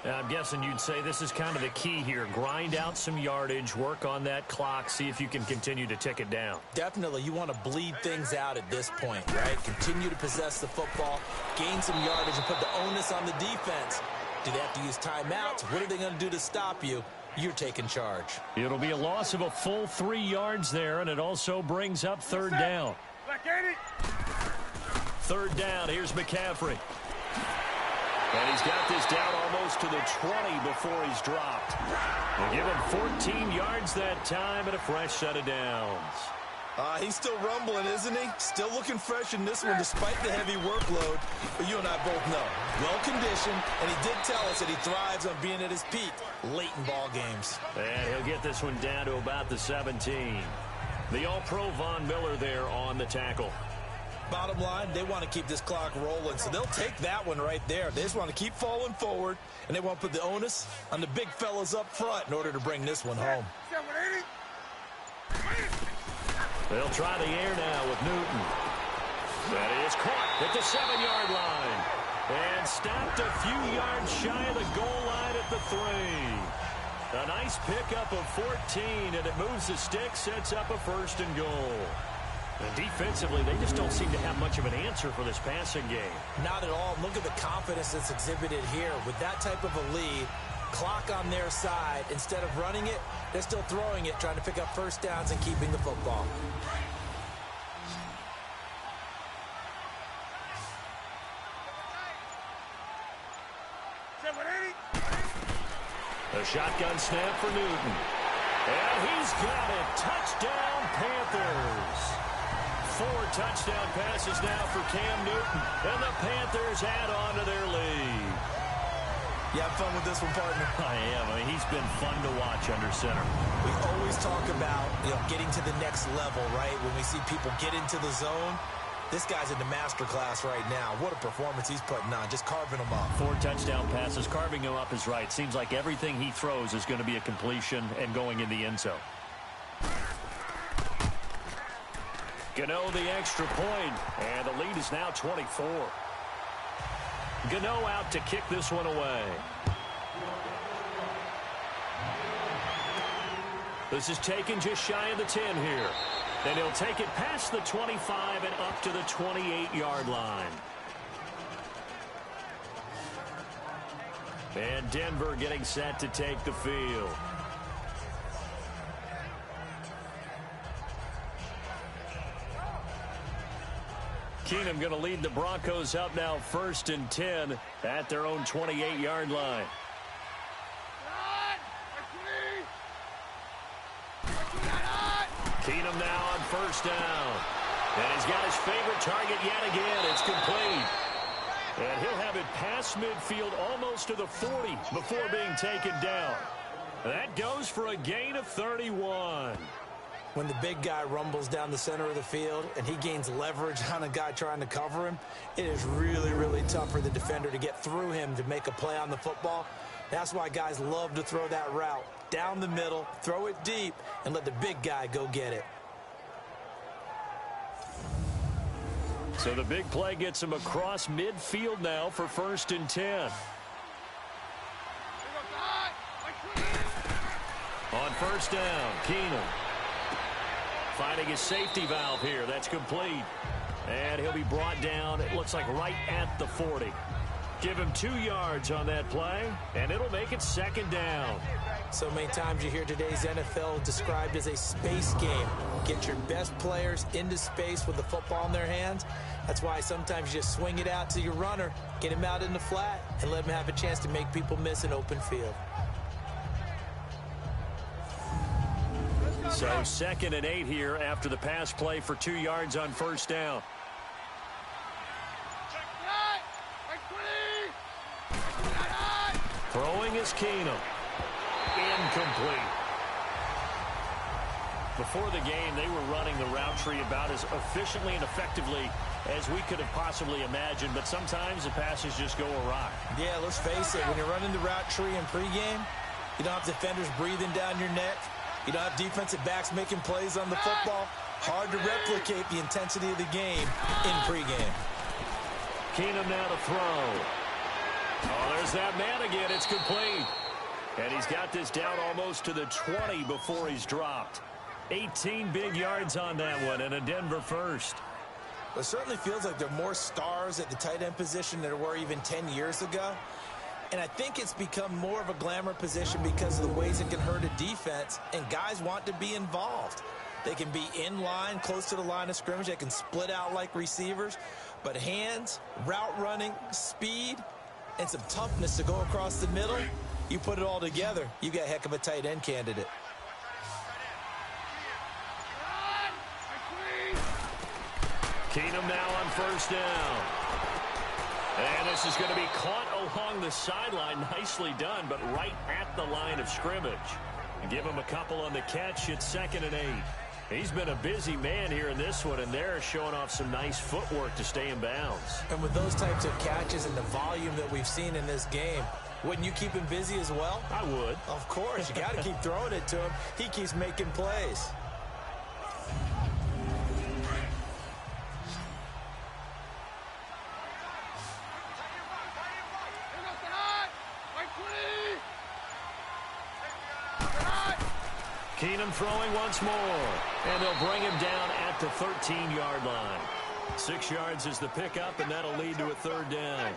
Speaker 2: I'm guessing you'd say this is kind of the key here. Grind out some yardage, work on that clock, see if you can continue to tick it down.
Speaker 3: Definitely. You want to bleed things out at this point, right? Continue to possess the football, gain some yardage, and put the onus on the defense. Do they have to use timeouts? What are they going to do to stop you? You're taking charge.
Speaker 2: It'll be a loss of a full 3 yards there, and it also brings up 3rd down. Third down, here's McCaffrey. And he's got this down almost to the 20 before he's dropped. They give him 14 yards that time and a fresh set of downs.
Speaker 3: He's still rumbling, isn't he? Still looking fresh in this one despite the heavy workload. But you and I both know, well-conditioned, and he did tell us that he thrives on being at his peak late in ball games.
Speaker 2: And he'll get this one down to about the 17. The All-Pro Von Miller there on the tackle.
Speaker 3: Bottom line, they want to keep this clock rolling, so they'll take that one right there. They just want to keep falling forward, and they want to put the onus on the big fellas up front in order to bring this one home.
Speaker 2: They'll try the air now with Newton. That is caught at the 7-yard line. And stopped a few yards shy of the goal line at the 3. A nice pickup of 14, and it moves the stick, sets up a 1st and goal. And defensively, they just don't seem to have much of an answer for this passing game.
Speaker 3: Not at all. Look at the confidence that's exhibited here. With that type of a lead, clock on their side, instead of running it, they're still throwing it, trying to pick up first downs and keeping the football.
Speaker 2: A shotgun snap for Newton. And he's got it. Touchdown, Panthers. 4 touchdown passes now for Cam Newton. And the Panthers add on to their lead.
Speaker 3: You have fun with this one, partner?
Speaker 2: I am. I mean, he's been fun to watch under center.
Speaker 3: We always talk about, getting to the next level, right? When we see people get into the zone, this guy's in the master class right now. What a performance he's putting on, just carving them up.
Speaker 2: 4 touchdown passes, carving him up is right. Seems like everything he throws is going to be a completion and going in the end zone. Gano the extra point, and the lead is now 24. Gano out to kick this one away. This is taken just shy of the 10 here. And he'll take it past the 25 and up to the 28-yard line. And Denver getting set to take the field. Keenum going to lead the Broncos up now 1st and 10 at their own 28-yard line. Keenum now on 1st down. And he's got his favorite target yet again. It's complete. And he'll have it past midfield almost to the 40 before being taken down. That goes for a gain of 31.
Speaker 3: When the big guy rumbles down the center of the field and he gains leverage on a guy trying to cover him, it is really, really tough for the defender to get through him to make a play on the football. That's why guys love to throw that route down the middle, throw it deep, and let the big guy go get it.
Speaker 2: So the big play gets him across midfield now for 1st and 10. On 1st down, Keenum finding his safety valve here. That's complete. And he'll be brought down, it looks like right at the 40. Give him 2 yards on that play, and it'll make it 2nd down.
Speaker 3: So many times you hear today's NFL described as a space game. Get your best players into space with the football in their hands. That's why sometimes you just swing it out to your runner, get him out in the flat, and let him have a chance to make people miss an open field.
Speaker 2: So 2nd and 8 here after the pass play for 2 yards on 1st down. Throwing is Keenum. Incomplete. Before the game, they were running the route tree about as efficiently and effectively as we could have possibly imagined, but sometimes the passes just go awry.
Speaker 3: Yeah, let's face it, when you're running the route tree in pregame, you don't have defenders breathing down your neck. You don't have defensive backs making plays on the football. Hard to replicate the intensity of the game in pregame.
Speaker 2: Keenum now to throw. Oh, there's that man again. It's complete. And he's got this down almost to the 20 before he's dropped. 18 big yards on that one, and a Denver first.
Speaker 3: It certainly feels like there are more stars at the tight end position than there were even 10 years ago. And I think it's become more of a glamour position because of the ways it can hurt a defense, and guys want to be involved. They can be in line, close to the line of scrimmage. They can split out like receivers. But hands, route running, speed, and some toughness to go across the middle, you put it all together, you got a heck of a tight end candidate.
Speaker 2: Keenum now on first down. And this is going to be caught along the sideline. Nicely done, but right at the line of scrimmage. Give him a couple on the catch. It's 2nd and 8. He's been a busy man here in this one, and they're showing off some nice footwork to stay in bounds.
Speaker 3: And with those types of catches and the volume that we've seen in this game, wouldn't you keep him busy as well?
Speaker 2: I would.
Speaker 3: Of course. You got to keep throwing it to him. He keeps making plays.
Speaker 2: Keenum throwing once more, and they'll bring him down at the 13-yard line. 6 yards is the pickup, and that'll lead to a 3rd down.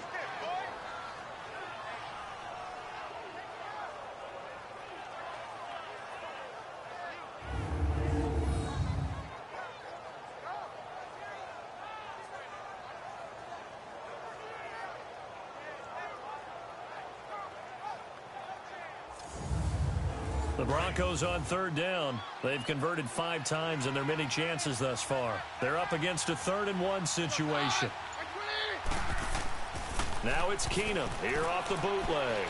Speaker 2: The Broncos on 3rd down. They've converted 5 times in their many chances thus far. They're up against a 3rd and 1 situation. Now it's Keenum here off the bootleg.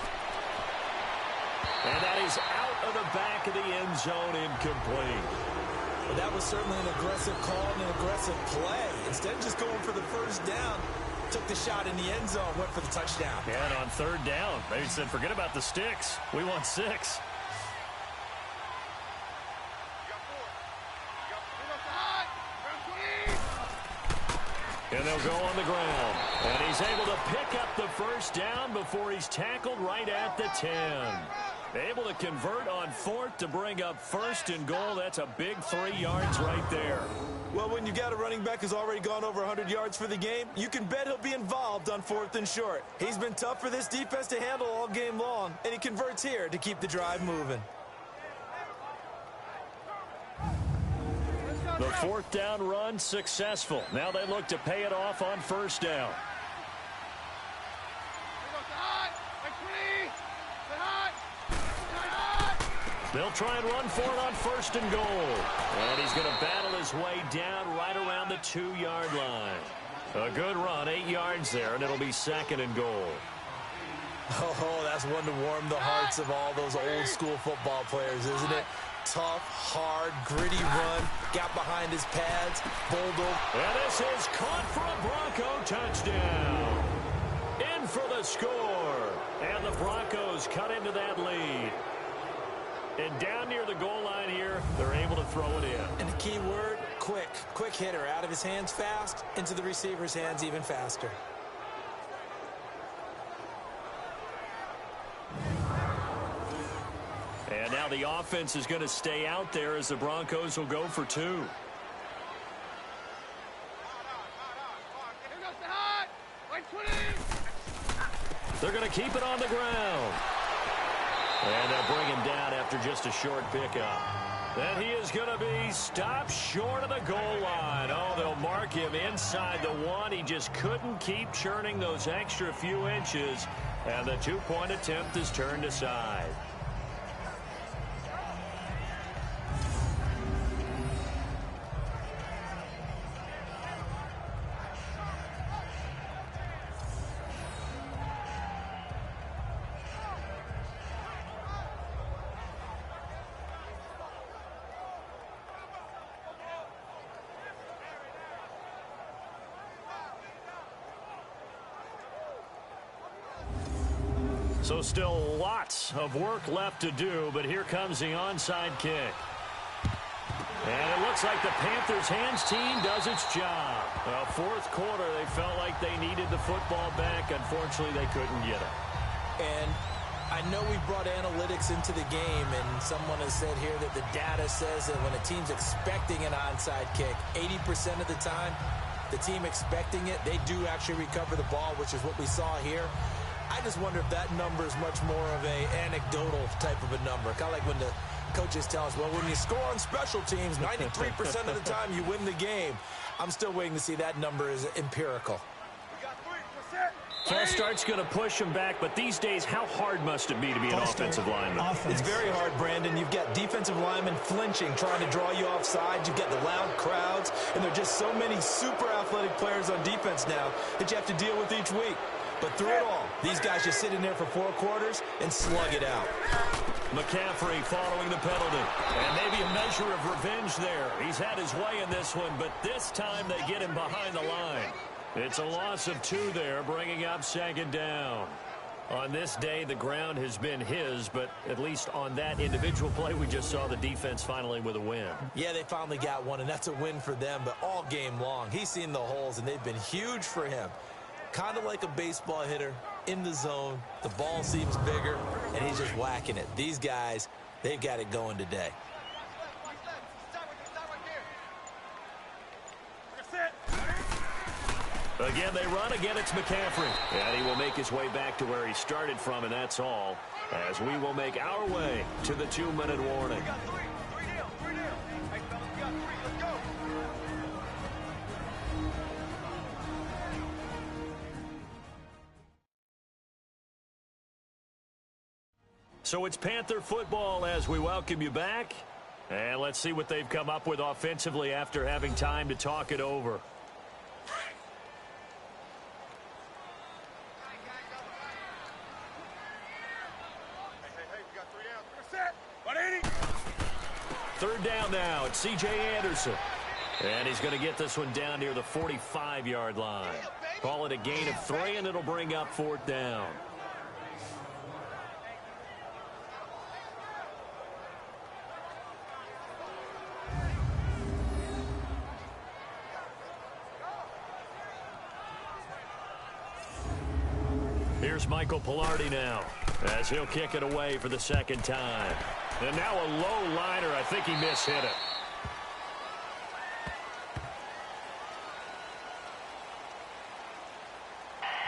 Speaker 2: And that is out of the back of the end zone, incomplete.
Speaker 3: Well, that was certainly an aggressive call and an aggressive play. Instead of just going for the first down, took the shot in the end zone, went for the touchdown.
Speaker 2: Yeah, and on 3rd down, they said, forget about the sticks. We want 6. And they'll go on the ground. And he's able to pick up the first down before he's tackled right at the 10. Able to convert on 4th to bring up 1st and goal. That's a big 3 yards right there.
Speaker 3: Well, when you've got a running back who's already gone over 100 yards for the game, you can bet he'll be involved on 4th and short. He's been tough for this defense to handle all game long, and he converts here to keep the drive moving.
Speaker 2: The 4th down run successful. Now they look to pay it off on 1st down. They'll try and run for it on 1st and goal. And he's going to battle his way down right around the 2-yard line. A good run, 8 yards there, and it'll be 2nd and goal.
Speaker 3: Oh, that's one to warm the hearts of all those old school football players, isn't it? Tough, hard, gritty run, got behind his pads, boggled.
Speaker 2: And this is caught for a Bronco touchdown. In for the score. And the Broncos cut into that lead. And down near the goal line here, they're able to throw it in.
Speaker 3: And the key word, quick. Quick hitter, out of his hands fast, into the receiver's hands even faster.
Speaker 2: And now the offense is going to stay out there as the Broncos will go for 2. They're going to keep it on the ground. And they'll bring him down after just a short pickup. And he is going to be stopped short of the goal line. Oh, they'll mark him inside the 1. He just couldn't keep churning those extra few inches. And the 2-point attempt is turned aside. So still lots of work left to do, but here comes the onside kick. And it looks like the Panthers hands team does its job. Well, 4th quarter, they felt like they needed the football back. Unfortunately, they couldn't get it.
Speaker 3: And I know we brought analytics into the game, and someone has said here that the data says that when a team's expecting an onside kick, 80% of the time, the team expecting it, they do actually recover the ball, which is what we saw here. I just wonder if that number is much more of a anecdotal type of a number, kind of like when the coaches tell us, well, when you score on special teams, 93% of the time you win the game. I'm still waiting to see that number is empirical.
Speaker 2: False start's going to push him back, but these days, how hard must it be to be an offensive lineman?
Speaker 3: It's very hard, Brandon. You've got defensive linemen flinching, trying to draw you off sides. You've got the loud crowds, and there are just so many super athletic players on defense now that you have to deal with each week. But through it all, these guys just sit in there for 4 quarters and slug it out.
Speaker 2: McCaffrey following the penalty. And maybe a measure of revenge there. He's had his way in this one, but this time they get him behind the line. It's a loss of 2 there, bringing up 2nd down. On this day, the ground has been his, but at least on that individual play, we just saw the defense finally with a win.
Speaker 3: Yeah, they finally got one, and that's a win for them, but all game long, he's seen the holes, and they've been huge for him. Kind of like a baseball hitter in the zone. The ball seems bigger, and he's just whacking it. These guys, they've got it going today.
Speaker 2: Again, they run. Again, it's McCaffrey. And he will make his way back to where he started from, and that's all, as we will make our way to the 2-minute warning. So it's Panther football as we welcome you back. And let's see what they've come up with offensively after having time to talk it over. Third down now. It's C.J. Anderson. And he's going to get this one down near the 45-yard line. Call it a gain of 3, and it'll bring up 4th down. Here's Michael Pilardi now, as he'll kick it away for the 2nd time. And now a low liner. I think he mishit it.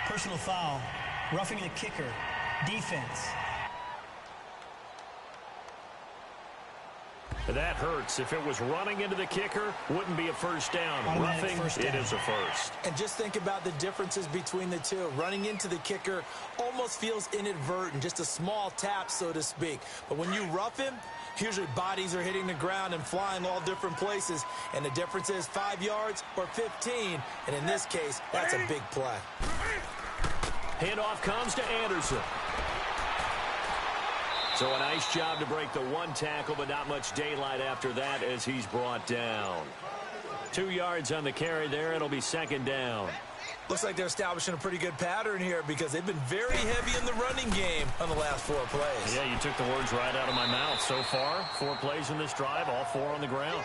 Speaker 6: Personal foul. Roughing the kicker. Defense.
Speaker 2: That hurts. If it was running into the kicker, wouldn't be a first down.
Speaker 6: Automatic
Speaker 2: Roughing,
Speaker 6: first down.
Speaker 2: it is a first.
Speaker 3: And just think about the differences between the two. Running into the kicker almost feels inadvertent, just a small tap, so to speak. But when you rough him, usually bodies are hitting the ground and flying all different places. And the difference is 5 yards or 15. And in this case, that's a big play.
Speaker 2: Handoff comes to Anderson. So a nice job to break the 1 tackle, but not much daylight after that as he's brought down. 2 yards on the carry there. It'll be 2nd down.
Speaker 3: Looks like they're establishing a pretty good pattern here because they've been very heavy in the running game on the last 4 plays.
Speaker 2: Yeah, you took the words right out of my mouth. So far, 4 plays in this drive, all 4 on the ground.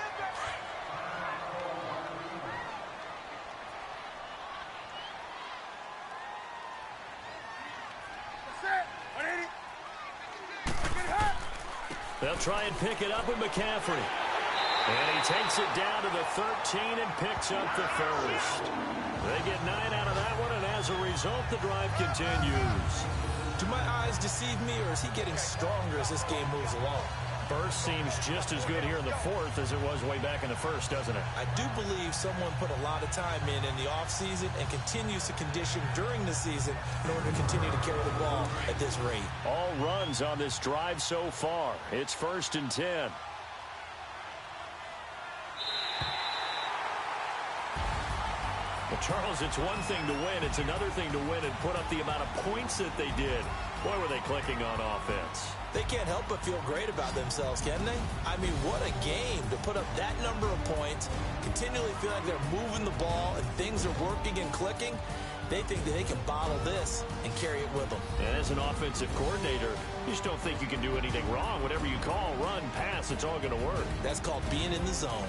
Speaker 2: They'll try and pick it up with McCaffrey. And he takes it down to the 13 and picks up the first. They get 9 out of that one, and as a result, the drive continues.
Speaker 3: Do my eyes deceive me, or is he getting stronger as this game moves along?
Speaker 2: Burst seems just as good here in the 4th as it was way back in the 1st, doesn't it?
Speaker 3: I do believe someone put a lot of time in the offseason and continues to condition during the season in order to continue to carry the ball at this rate.
Speaker 2: All runs on this drive so far. It's 1st and 10. Well, Charles, it's one thing to win. It's another thing to win and put up the amount of points that they did. Boy, were they clicking on offense.
Speaker 3: They can't help but feel great about themselves, can they? I mean, what a game to put up that number of points, continually feel like they're moving the ball and things are working and clicking. They think that they can bottle this and carry it with them.
Speaker 2: And as an offensive coordinator, you just don't think you can do anything wrong. Whatever you call, run, pass, it's all going to work.
Speaker 3: That's called being in the zone.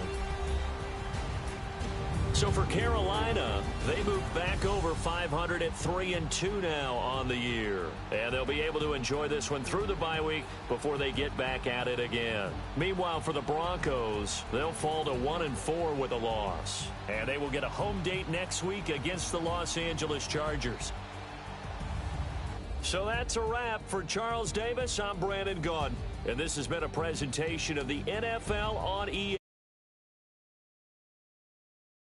Speaker 2: So for Carolina, they move back over 500 at 3-2 now on the year. And they'll be able to enjoy this one through the bye week before they get back at it again. Meanwhile, for the Broncos, they'll fall to 1-4 with a loss. And they will get a home date next week against the Los Angeles Chargers. So that's a wrap. For Charles Davis, I'm Brandon Gaudin. And this has been a presentation of the NFL on EA.